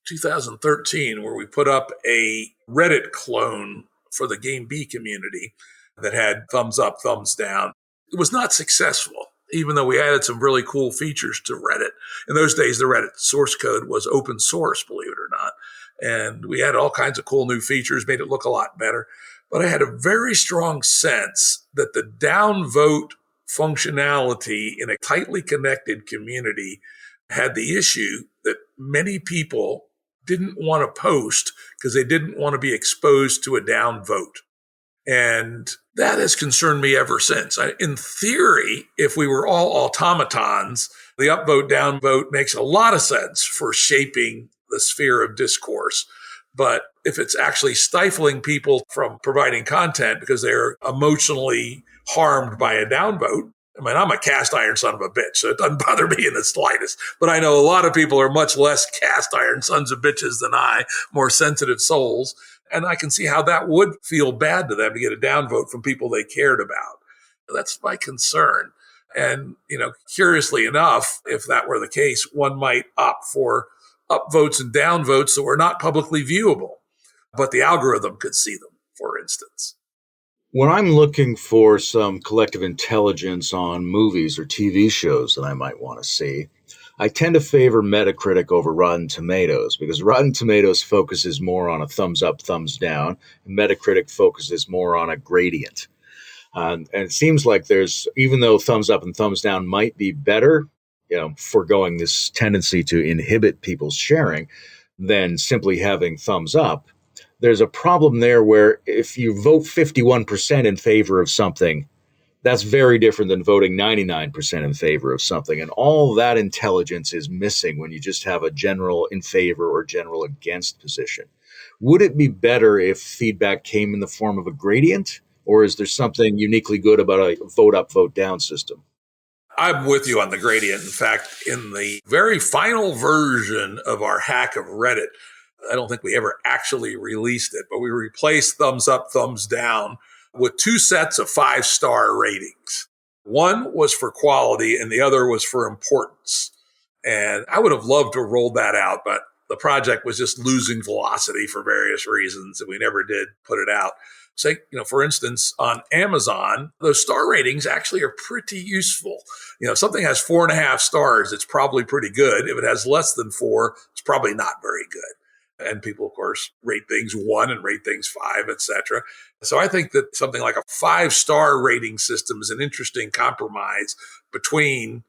[SPEAKER 3] 2013 where we put up a Reddit clone for the Game B community that had thumbs up, thumbs down. It was not successful, even though we added some really cool features to Reddit. In those days, the Reddit source code was open source, believe it or not. And we had all kinds of cool new features, made it look a lot better. But I had a very strong sense that the downvote functionality in a tightly connected community had the issue that many people didn't want to post because they didn't want to be exposed to a downvote. And that has concerned me ever since. In theory, if we were all automatons, the upvote, downvote makes a lot of sense for shaping the sphere of discourse. But if it's actually stifling people from providing content because they're emotionally harmed by a downvote, I mean, I'm a cast iron son of a bitch, so it doesn't bother me in the slightest. But I know a lot of people are much less cast iron sons of bitches than I, more sensitive souls. And I can see how that would feel bad to them to get a downvote from people they cared about. That's my concern. And, curiously enough, if that were the case, one might opt for upvotes and downvotes that were not publicly viewable, but the algorithm could see them, for instance.
[SPEAKER 1] When I'm looking for some collective intelligence on movies or TV shows that I might want to see, I tend to favor Metacritic over Rotten Tomatoes because Rotten Tomatoes focuses more on a thumbs up, thumbs down, and Metacritic focuses more on a gradient. And it seems like even though thumbs up and thumbs down might be better, foregoing this tendency to inhibit people's sharing, than simply having thumbs up, there's a problem there where if you vote 51% in favor of something, that's very different than voting 99% in favor of something. And all that intelligence is missing when you just have a general in favor or general against position. Would it be better if feedback came in the form of a gradient? Or is there something uniquely good about a vote up, vote down system?
[SPEAKER 3] I'm with you on the gradient. In fact, in the very final version of our hack of Reddit, I don't think we ever actually released it, but we replaced thumbs up, thumbs down with two sets of 5-star ratings. One was for quality and the other was for importance. And I would have loved to have rolled that out, but the project was just losing velocity for various reasons, and we never did put it out. Say, for instance, on Amazon, those star ratings actually are pretty useful. If something has 4.5 stars, it's probably pretty good. If it has less than 4, it's probably not very good. And people, of course, rate things 1 and rate things 5, etc. So I think that something like a 5-star rating system is an interesting compromise between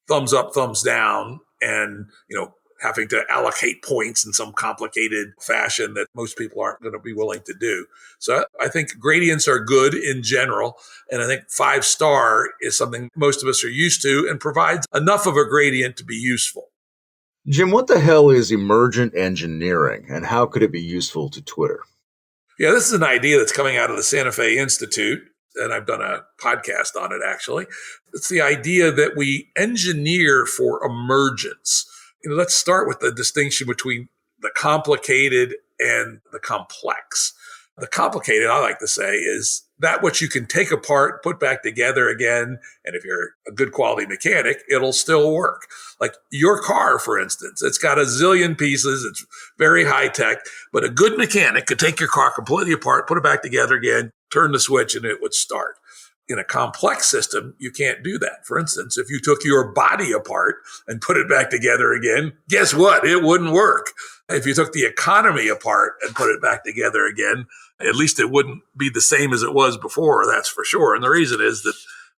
[SPEAKER 3] thumbs up, thumbs down, and, having to allocate points in some complicated fashion that most people aren't going to be willing to do. So I think gradients are good in general. And I think 5-star is something most of us are used to and provides enough of a gradient to be useful.
[SPEAKER 1] Jim, what the hell is emergent engineering, and how could it be useful to Twitter?
[SPEAKER 3] Yeah, this is an idea that's coming out of the Santa Fe Institute, and I've done a podcast on it, actually. It's the idea that we engineer for emergence. Let's start with the distinction between the complicated and the complex. The complicated, I like to say, is that which you can take apart, put back together again, and if you're a good quality mechanic, it'll still work. Like your car, for instance, it's got a zillion pieces, it's very high tech, but a good mechanic could take your car completely apart, put it back together again, turn the switch, and it would start. In a complex system, you can't do that. For instance, if you took your body apart and put it back together again, guess what? It wouldn't work. If you took the economy apart and put it back together again, at least it wouldn't be the same as it was before, that's for sure. And the reason is that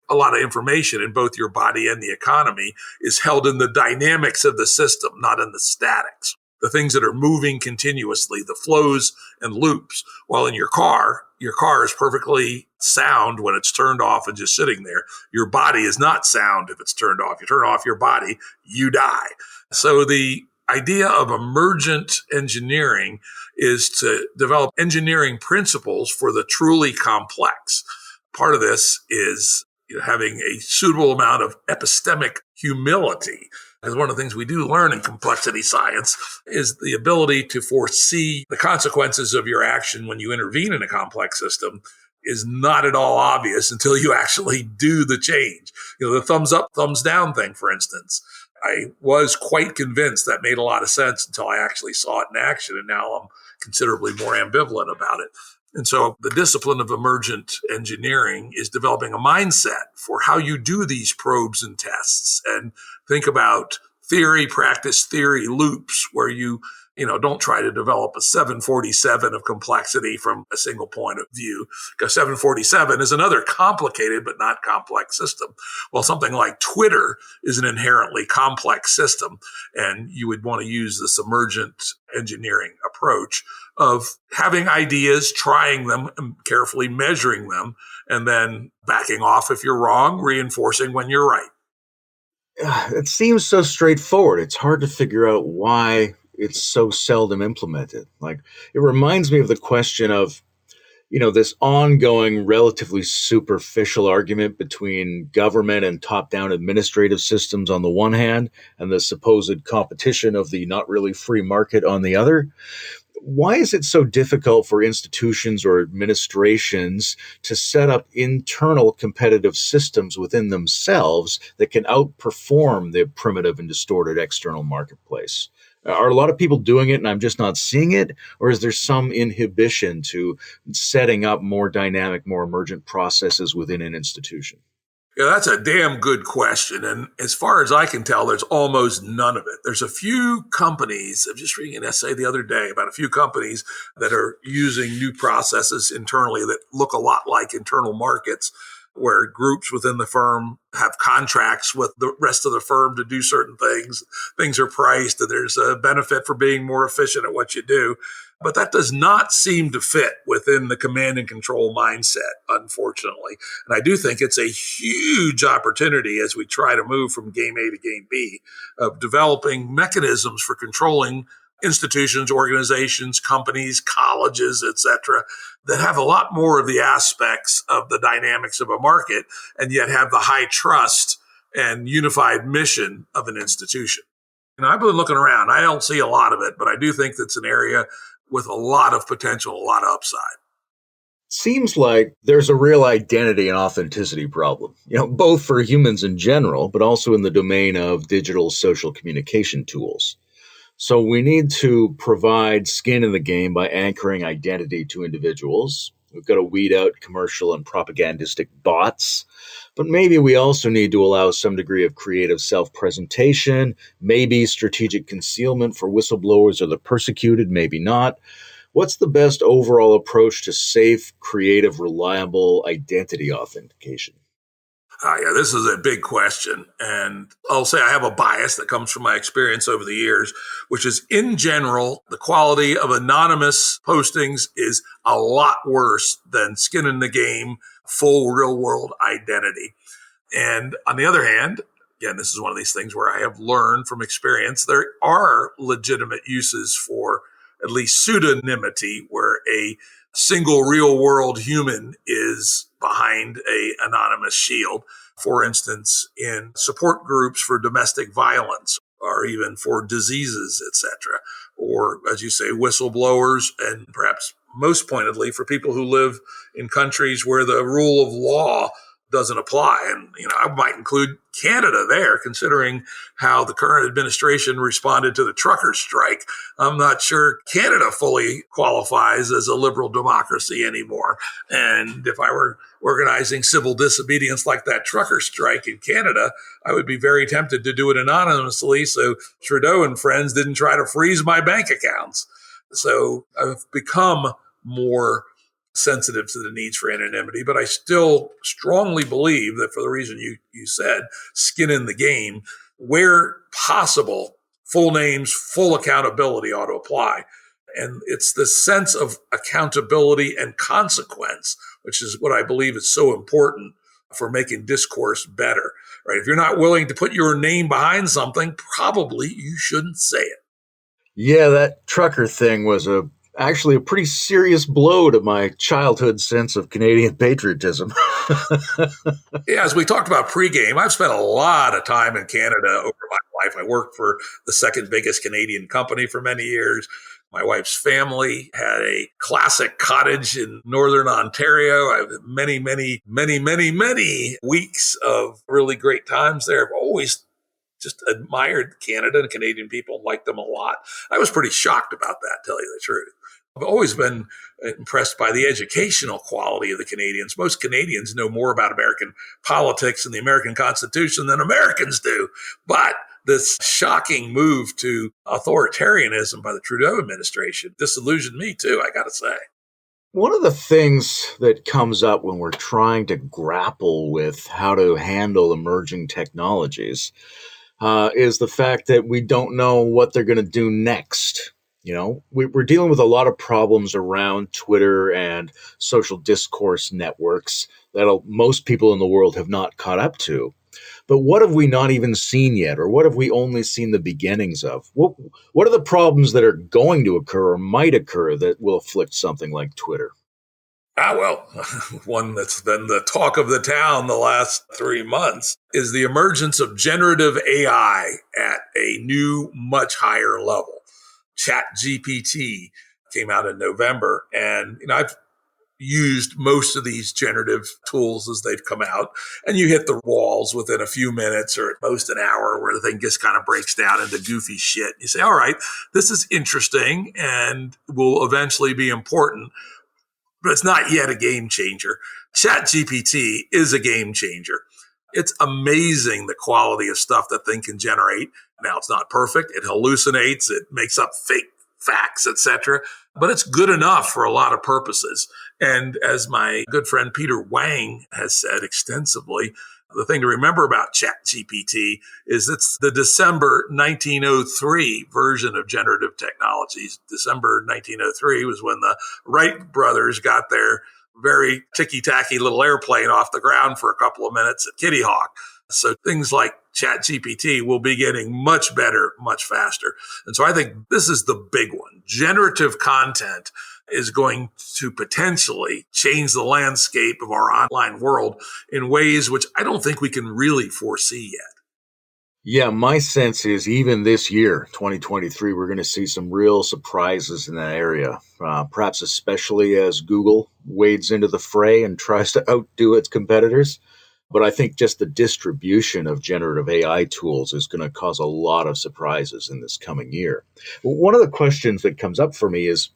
[SPEAKER 3] a lot of information in both your body and the economy is held in the dynamics of the system, not in the statics. The things that are moving continuously, the flows and loops. While in your car is perfectly sound when it's turned off and just sitting there. Your body is not sound if it's turned off. You turn off your body, you die. So the idea of emergent engineering is to develop engineering principles for the truly complex. Part of this is having a suitable amount of epistemic humility. Because one of the things we do learn in complexity science is the ability to foresee the consequences of your action when you intervene in a complex system is not at all obvious until you actually do the change. The thumbs up, thumbs down thing, for instance. I was quite convinced that made a lot of sense until I actually saw it in action, and now I'm considerably more ambivalent about it. And so the discipline of emergent engineering is developing a mindset for how you do these probes and tests, and think about theory, practice, theory loops where you don't try to develop a 747 of complexity from a single point of view, because 747 is another complicated but not complex system. Well, something like Twitter is an inherently complex system, and you would want to use this emergent engineering approach of having ideas, trying them, and carefully measuring them, and then backing off if you're wrong, reinforcing when you're right.
[SPEAKER 1] It seems so straightforward. It's hard to figure out why it's so seldom implemented. Like, it reminds me of the question of, this ongoing, relatively superficial argument between government and top-down administrative systems on the one hand, and the supposed competition of the not really free market on the other. Why is it so difficult for institutions or administrations to set up internal competitive systems within themselves that can outperform the primitive and distorted external marketplace? Are a lot of people doing it and I'm just not seeing it? Or is there some inhibition to setting up more dynamic, more emergent processes within an institution?
[SPEAKER 3] Yeah, that's a damn good question. And as far as I can tell, there's almost none of it. There's a few companies, I'm just reading an essay the other day about a few companies that are using new processes internally that look a lot like internal markets, where groups within the firm have contracts with the rest of the firm to do certain things. Things are priced, and there's a benefit for being more efficient at what you do. But that does not seem to fit within the command and control mindset, unfortunately. And I do think it's a huge opportunity as we try to move from game A to game B of developing mechanisms for controlling institutions, organizations, companies, colleges, etc., that have a lot more of the aspects of the dynamics of a market and yet have the high trust and unified mission of an institution. I've been looking around. I don't see a lot of it, but I do think that's an area with a lot of potential, a lot of upside.
[SPEAKER 1] Seems like there's a real identity and authenticity problem, both for humans in general, but also in the domain of digital social communication tools. So we need to provide skin in the game by anchoring identity to individuals. We've got to weed out commercial and propagandistic bots, but maybe we also need to allow some degree of creative self-presentation, maybe strategic concealment for whistleblowers or the persecuted, maybe not. What's the best overall approach to safe, creative, reliable identity authentication?
[SPEAKER 3] Yeah, this is a big question. And I'll say I have a bias that comes from my experience over the years, which is in general, the quality of anonymous postings is a lot worse than skin in the game, full real world identity. And on the other hand, again, this is one of these things where I have learned from experience, there are legitimate uses for at least pseudonymity, where a single real world human is behind a anonymous shield. For instance, in support groups for domestic violence or even for diseases, etc. Or, as you say, whistleblowers, and perhaps most pointedly for people who live in countries where the rule of law doesn't apply. And, I might include Canada there, considering how the current administration responded to the trucker strike. I'm not sure Canada fully qualifies as a liberal democracy anymore. And if I were organizing civil disobedience like that trucker strike in Canada, I would be very tempted to do it anonymously so Trudeau and friends didn't try to freeze my bank accounts. So I've become more sensitive to the needs for anonymity, but I still strongly believe that for the reason you said, skin in the game, where possible, full names, full accountability ought to apply. And it's the sense of accountability and consequence, which is what I believe is so important for making discourse better, right? If you're not willing to put your name behind something, probably you shouldn't say it.
[SPEAKER 1] Yeah, that trucker thing was actually a pretty serious blow to my childhood sense of Canadian patriotism.
[SPEAKER 3] Yeah, as we talked about pregame, I've spent a lot of time in Canada over my life. I worked for the second biggest Canadian company for many years. My wife's family had a classic cottage in northern Ontario. I have many weeks of really great times there. I've always just admired Canada and Canadian people, liked them a lot. I was pretty shocked about that, tell you the truth. I've always been impressed by the educational quality of the Canadians. Most Canadians know more about American politics and the American Constitution than Americans do. But this shocking move to authoritarianism by the Trudeau administration disillusioned me too, I got to say.
[SPEAKER 1] One of the things that comes up when we're trying to grapple with how to handle emerging technologies is the fact that we don't know what they're going to do next. We're dealing with a lot of problems around Twitter and social discourse networks that most people in the world have not caught up to. But what have we not even seen yet, or what have we only seen the beginnings of? What are the problems that are going to occur or might occur that will afflict something like Twitter?
[SPEAKER 3] Well, one that's been the talk of the town the last 3 months is the emergence of generative AI at a new, much higher level. ChatGPT came out in November, and I've used most of these generative tools as they've come out, and you hit the walls within a few minutes or at most an hour where the thing just kind of breaks down into goofy shit. You say, all right, this is interesting and will eventually be important, but it's not yet a game changer. ChatGPT is a game changer. It's amazing the quality of stuff that thing can generate. Now, it's not perfect. It hallucinates. It makes up fake facts, etc. But it's good enough for a lot of purposes. And as my good friend Peter Wang has said extensively, the thing to remember about ChatGPT is it's the December 1903 version of generative technologies. December 1903 was when the Wright brothers got their very ticky-tacky little airplane off the ground for a couple of minutes at Kitty Hawk. So things like ChatGPT will be getting much better, much faster. And so I think this is the big one. Generative content is going to potentially change the landscape of our online world in ways which I don't think we can really foresee yet.
[SPEAKER 1] Yeah, my sense is even this year, 2023, we're going to see some real surprises in that area. Perhaps especially as Google wades into the fray and tries to outdo its competitors. But I think just the distribution of generative AI tools is going to cause a lot of surprises in this coming year. One of the questions that comes up for me is,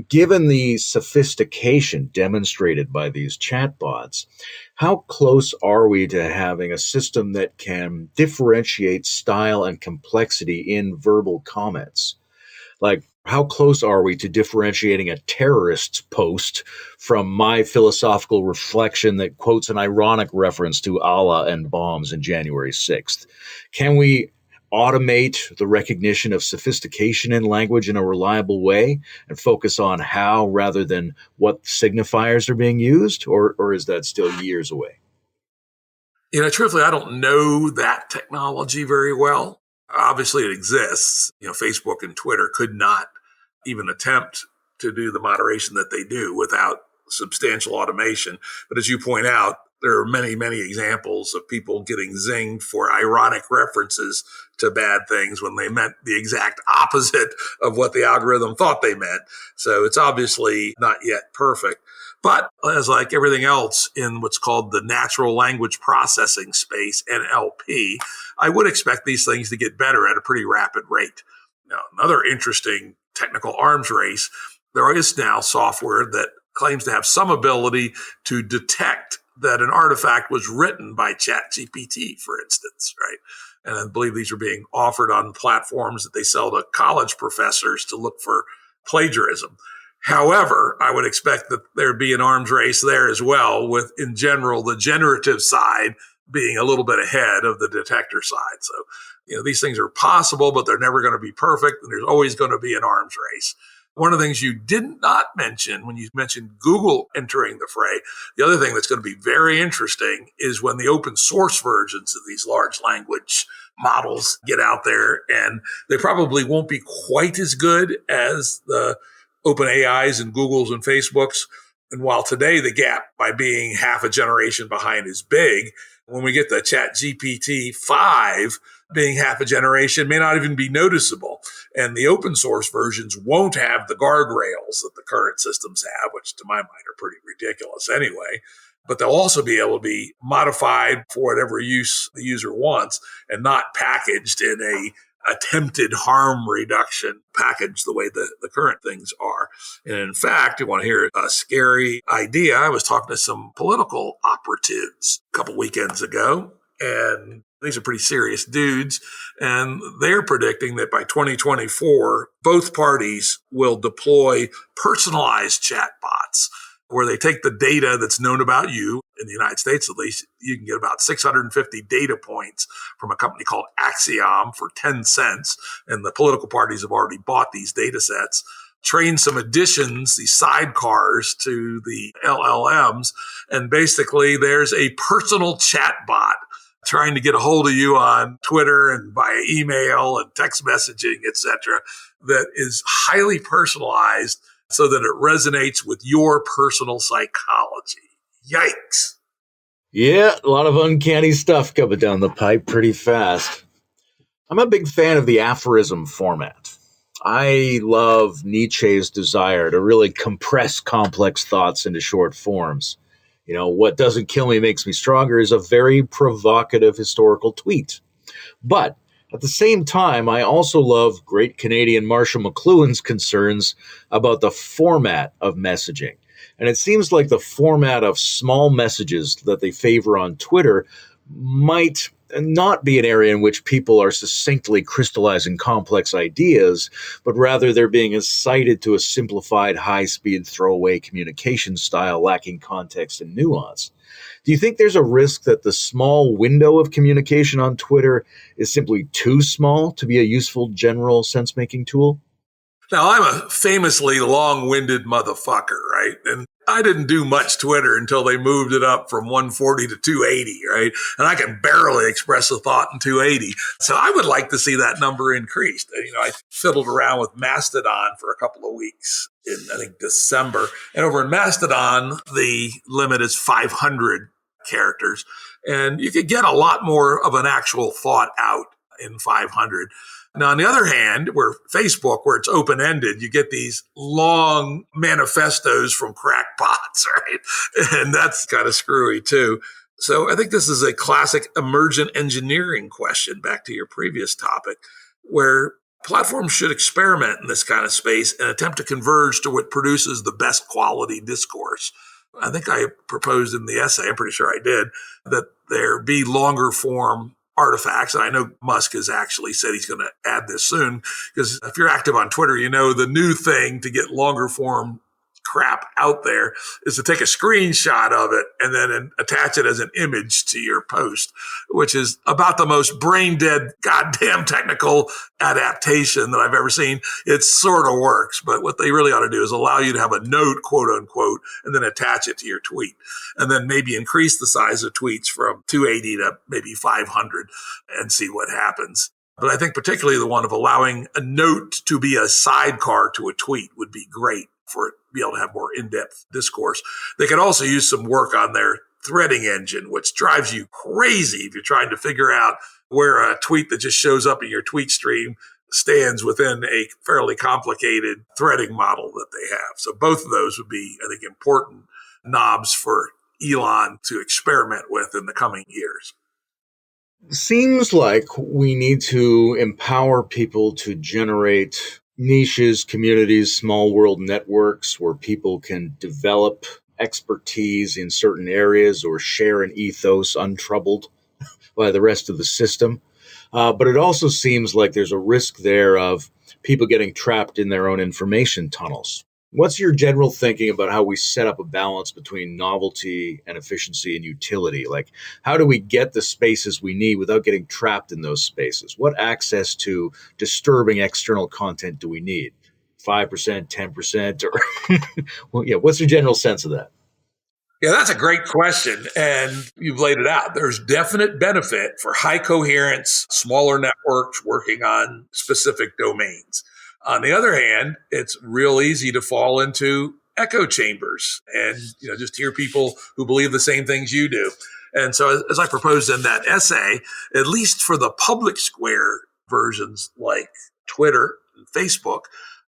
[SPEAKER 1] given the sophistication demonstrated by these chatbots, how close are we to having a system that can differentiate style and complexity in verbal comments? Like, how close are we to differentiating a terrorist's post from my philosophical reflection that quotes an ironic reference to Allah and bombs in January 6th? Can we automate the recognition of sophistication in language in a reliable way and focus on how rather than what signifiers are being used? Or is that still years away?
[SPEAKER 3] Truthfully, I don't know that technology very well. Obviously, it exists. Facebook and Twitter could not even attempt to do the moderation that they do without substantial automation. But as you point out, there are many, many examples of people getting zinged for ironic references to bad things when they meant the exact opposite of what the algorithm thought they meant. So it's obviously not yet perfect. But as like everything else in what's called the natural language processing space, NLP, I would expect these things to get better at a pretty rapid rate. Now, another interesting technical arms race, there is now software that claims to have some ability to detect that an artifact was written by ChatGPT, for instance, right? And I believe these are being offered on platforms that they sell to college professors to look for plagiarism. However, I would expect that there'd be an arms race there as well, with, in general, the generative side being a little bit ahead of the detector side. So, these things are possible, but they're never going to be perfect, and there's always going to be an arms race. One of the things you did not mention when you mentioned Google entering the fray, the other thing that's going to be very interesting is when the open source versions of these large language models get out there, and they probably won't be quite as good as the open AIs and Googles and Facebooks. And while today the gap by being half a generation behind is big, when we get the Chat GPT 5 being half a generation may not even be noticeable. And the open source versions won't have the guardrails that the current systems have, which to my mind are pretty ridiculous anyway. But they'll also be able to be modified for whatever use the user wants and not packaged in a attempted harm reduction package the way the current things are. And in fact, you want to hear a scary idea. I was talking to some political operatives a couple weekends ago, and these are pretty serious dudes. And they're predicting that by 2024, both parties will deploy personalized chatbots where they take the data that's known about you. In the United States, at least, you can get about 650 data points from a company called Axiom for 10 cents. And the political parties have already bought these data sets, train some additions, these sidecars to the LLMs. And basically, there's a personal chatbot trying to get a hold of you on Twitter and via email and text messaging, etc., that is highly personalized so that it resonates with your personal psychology. Yikes.
[SPEAKER 1] Yeah, a lot of uncanny stuff coming down the pipe pretty fast. I'm a big fan of the aphorism format. I love Nietzsche's desire to really compress complex thoughts into short forms. What doesn't kill me makes me stronger is a very provocative historical tweet. But at the same time, I also love great Canadian Marshall McLuhan's concerns about the format of messaging. And it seems like the format of small messages that they favor on Twitter might not be an area in which people are succinctly crystallizing complex ideas, but rather they're being incited to a simplified, high-speed, throwaway communication style lacking context and nuance. Do you think there's a risk that the small window of communication on Twitter is simply too small to be a useful general sense-making tool?
[SPEAKER 3] Now, I'm a famously long-winded motherfucker, right? And I didn't do much Twitter until they moved it up from 140 to 280, right? And I can barely express a thought in 280. So I would like to see that number increased. I fiddled around with Mastodon for a couple of weeks in, I think, December. And over in Mastodon, the limit is 500 characters.
[SPEAKER 4] And you could get a lot more of an actual thought out in 500. Now, on the other hand, where Facebook, where it's open-ended, you get these long manifestos from crackpots, right? And that's kind of screwy too. So I think this is a classic emergent engineering question, back to your previous topic, where platforms should experiment in this kind of space and attempt to converge to what produces the best quality discourse. I think I proposed in the essay, I'm pretty sure I did, that there be longer form artifacts. And I know Musk has actually said he's going to add this soon, because if you're active on Twitter, you know the new thing to get longer form crap out there is to take a screenshot of it and then attach it as an image to your post, which is about the most brain dead, goddamn technical adaptation that I've ever seen. It sort of works, but what they really ought to do is allow you to have a note, quote unquote, and then attach it to your tweet, and then maybe increase the size of tweets from 280 to maybe 500 and see what happens. But I think particularly the one of allowing a note to be a sidecar to a tweet would be great for it to be able to have more in-depth discourse. They could also use some work on their threading engine, which drives you crazy if you're trying to figure out where a tweet that just shows up in your tweet stream stands within a fairly complicated threading model that they have. So both of those would be, I think, important knobs for Elon to experiment with in the coming years.
[SPEAKER 1] Seems like we need to empower people to generate niches, communities, small world networks where people can develop expertise in certain areas or share an ethos untroubled by the rest of the system. But it also seems like there's a risk there of people getting trapped in their own information tunnels. What's your general thinking about how we set up a balance between novelty and efficiency and utility? Like, how do we get the spaces we need without getting trapped in those spaces? What access to disturbing external content do we need? 5%, 10%, or well, yeah, what's your general sense of that?
[SPEAKER 4] Yeah, that's a great question. And you've laid it out. There's definite benefit for high coherence, smaller networks working on specific domains. On the other hand, it's real easy to fall into echo chambers and, just hear people who believe the same things you do. And so as I proposed in that essay, at least for the public square versions like Twitter and Facebook,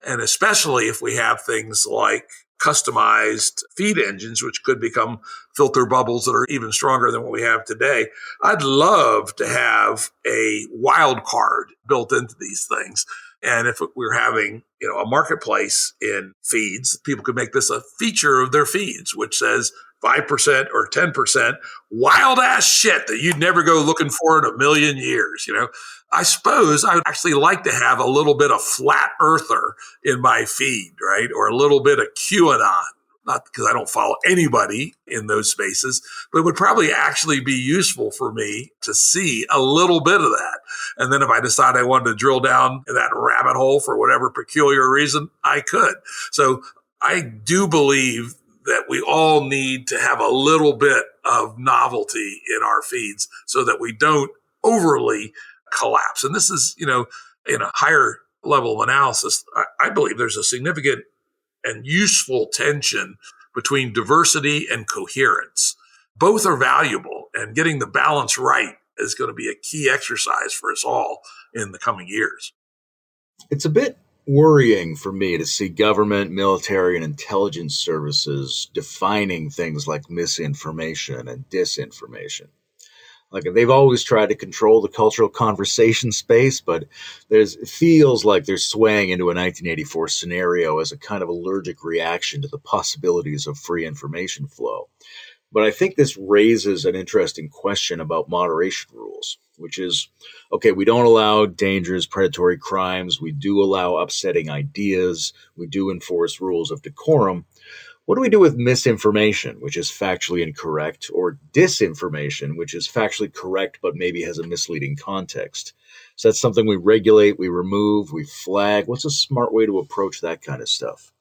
[SPEAKER 4] and especially if we have things like customized feed engines, which could become filter bubbles that are even stronger than what we have today, I'd love to have a wild card built into these things. And if we're having, a marketplace in feeds, people could make this a feature of their feeds, which says 5% or 10% wild ass shit that you'd never go looking for in a million years. I suppose I would actually like to have a little bit of flat earther in my feed, right? Or a little bit of QAnon. Not because I don't follow anybody in those spaces, but it would probably actually be useful for me to see a little bit of that. And then if I decide I wanted to drill down in that rabbit hole for whatever peculiar reason, I could. So I do believe that we all need to have a little bit of novelty in our feeds so that we don't overly collapse. And this is, in a higher level of analysis, I believe there's a significant and useful tension between diversity and coherence. Both are valuable, and getting the balance right is going to be a key exercise for us all in the coming years.
[SPEAKER 1] It's a bit worrying for me to see government, military, and intelligence services defining things like misinformation and disinformation. Like, they've always tried to control the cultural conversation space, but it feels like they're swaying into a 1984 scenario as a kind of allergic reaction to the possibilities of free information flow. But I think this raises an interesting question about moderation rules, which is, okay, we don't allow dangerous predatory crimes. We do allow upsetting ideas. We do enforce rules of decorum. What do we do with misinformation, which is factually incorrect, or disinformation, which is factually correct but maybe has a misleading context? So that's something we regulate, we remove, we flag. What's a smart way to approach that kind of stuff?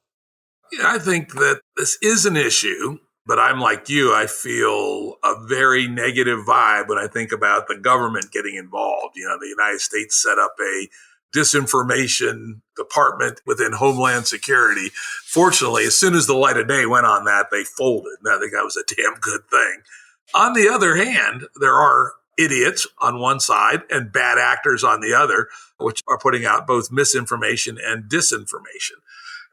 [SPEAKER 4] I think that this is an issue, but I'm like you. I feel a very negative vibe when I think about the government getting involved. The United States set up a disinformation department within Homeland Security. Fortunately, as soon as the light of day went on that, they folded. And I think that was a damn good thing. On the other hand, there are idiots on one side and bad actors on the other, which are putting out both misinformation and disinformation.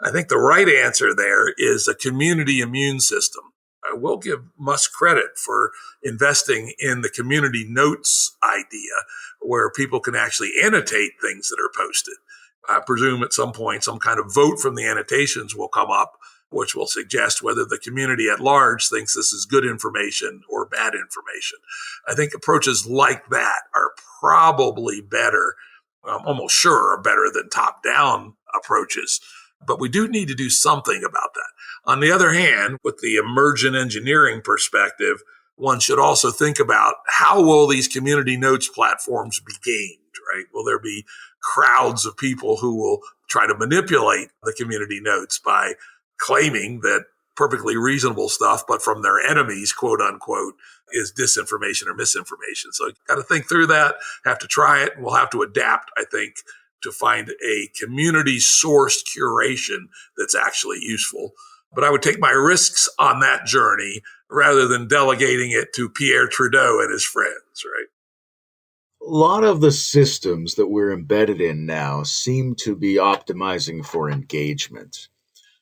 [SPEAKER 4] I think the right answer there is a community immune system. I will give Musk credit for investing in the community notes idea, where people can actually annotate things that are posted. I presume at some point some kind of vote from the annotations will come up, which will suggest whether the community at large thinks this is good information or bad information. I think approaches like that are probably better, I'm almost sure are better than top-down approaches. But we do need to do something about that. On the other hand, with the emergent engineering perspective, one should also think about how will these community notes platforms be gamed, right? Will there be crowds of people who will try to manipulate the community notes by claiming that perfectly reasonable stuff, but from their enemies, quote unquote, is disinformation or misinformation? So you got to think through that, have to try it, and we'll have to adapt, I think, to find a community sourced curation that's actually useful. But I would take my risks on that journey rather than delegating it to Pierre Trudeau and his friends, right?
[SPEAKER 1] A lot of the systems that we're embedded in now seem to be optimizing for engagement.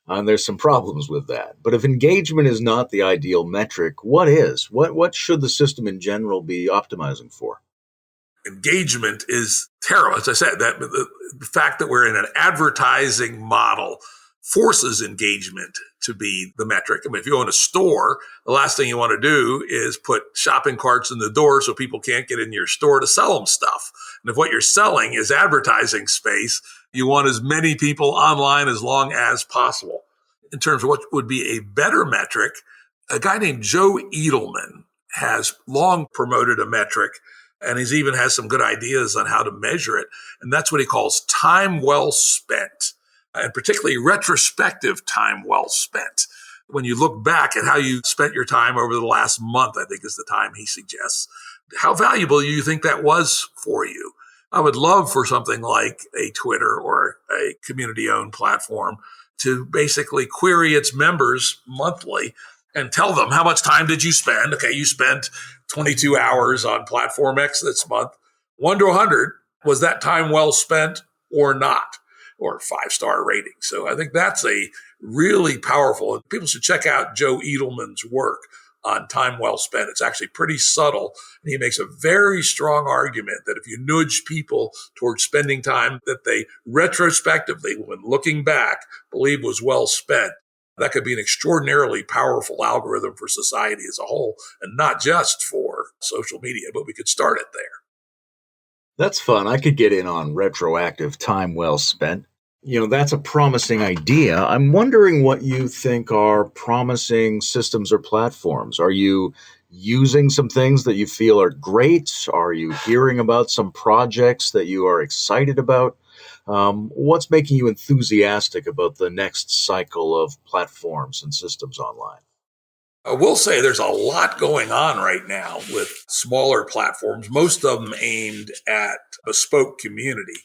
[SPEAKER 1] And there's some problems with that. But if engagement is not the ideal metric, what is? What should the system in general be optimizing for?
[SPEAKER 4] Engagement is terrible. As I said, that the fact that we're in an advertising model forces engagement to be the metric. I mean, if you go in a store, the last thing you want to do is put shopping carts in the door so people can't get in your store to sell them stuff. And if what you're selling is advertising space, you want as many people online as long as possible. In terms of what would be a better metric, a guy named Joe Edelman has long promoted a metric, and he's even has some good ideas on how to measure it. And that's what he calls time well spent, and particularly retrospective time well spent. When you look back at how you spent your time over the last month, I think is the time he suggests. How valuable do you think that was for you? I would love for something like a Twitter or a community-owned platform to basically query its members monthly and tell them how much time did you spend. Okay, you spent 22 hours on platform X this month. 1 to 100, was that time well spent or not? Or 5-star rating. So I think that's a really powerful, and people should check out Joe Edelman's work on time well spent. It's actually pretty subtle. And he makes a very strong argument that if you nudge people towards spending time that they retrospectively, when looking back, believe was well spent, that could be an extraordinarily powerful algorithm for society as a whole, and not just for social media, but we could start it there.
[SPEAKER 1] That's fun. I could get in on retroactive time well spent. That's a promising idea. I'm wondering what you think are promising systems or platforms. Are you using some things that you feel are great? Are you hearing about some projects that you are excited about? What's making you enthusiastic about the next cycle of platforms and systems online?
[SPEAKER 4] I will say there's a lot going on right now with smaller platforms, most of them aimed at bespoke community.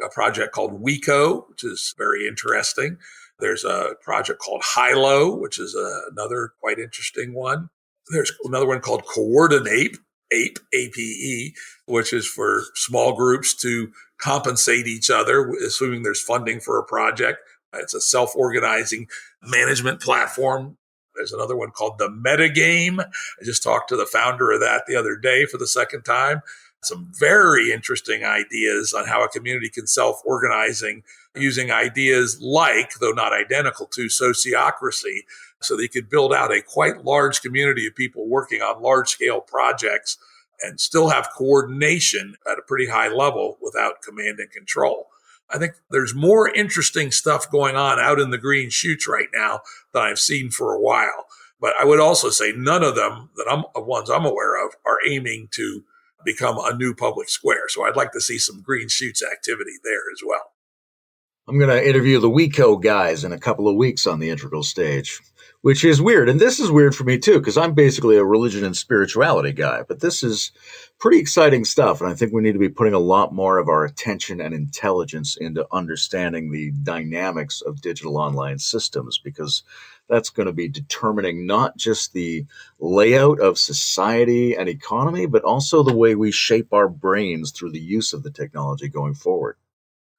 [SPEAKER 4] A project called Wico, which is very interesting. There's a project called Hilo, which is another quite interesting one. There's another one called Coordinate, APE, APE, which is for small groups to compensate each other, assuming there's funding for a project. It's a self-organizing management platform. There's another one called the Metagame. I just talked to the founder of that the other day for the second time. Some very interesting ideas on how a community can self-organizing using ideas like, though not identical to, sociocracy, so they could build out a quite large community of people working on large-scale projects and still have coordination at a pretty high level without command and control. I think there's more interesting stuff going on out in the green shoots right now than I've seen for a while. But I would also say none of them ones I'm aware of are aiming to become a new public square. So I'd like to see some green shoots activity there as well.
[SPEAKER 1] I'm going to interview the WeCo guys in a couple of weeks on the Integral stage, which is weird. And this is weird for me too, because I'm basically a religion and spirituality guy. But this is pretty exciting stuff. And I think we need to be putting a lot more of our attention and intelligence into understanding the dynamics of digital online systems, because that's going to be determining not just the layout of society and economy, but also the way we shape our brains through the use of the technology going forward.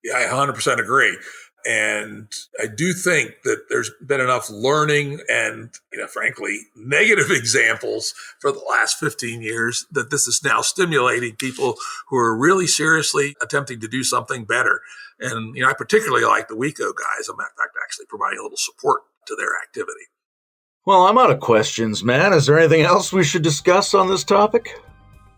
[SPEAKER 4] Yeah, I 100% agree. And I do think that there's been enough learning and, frankly, negative examples for the last 15 years that this is now stimulating people who are really seriously attempting to do something better. And, I particularly like the WeCo guys. I'm, in fact, actually providing a little support to their activity.
[SPEAKER 1] Well, I'm out of questions, man. Is there anything else we should discuss on this topic?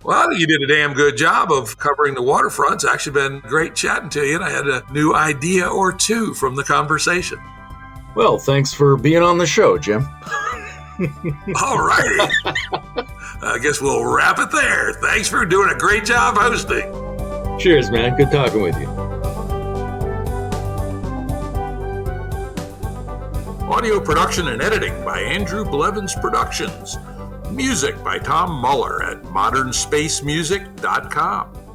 [SPEAKER 4] Well, you did a damn good job of covering the waterfront. It's actually been great chatting to you, and I had a new idea or two from the conversation.
[SPEAKER 1] Well, thanks for being on the show, Jim.
[SPEAKER 4] All righty. I guess we'll wrap it there. Thanks for doing a great job hosting.
[SPEAKER 1] Cheers, man. Good talking with you.
[SPEAKER 4] Audio production and editing by Andrew Blevins Productions. Music by Tom Muller at modernspacemusic.com.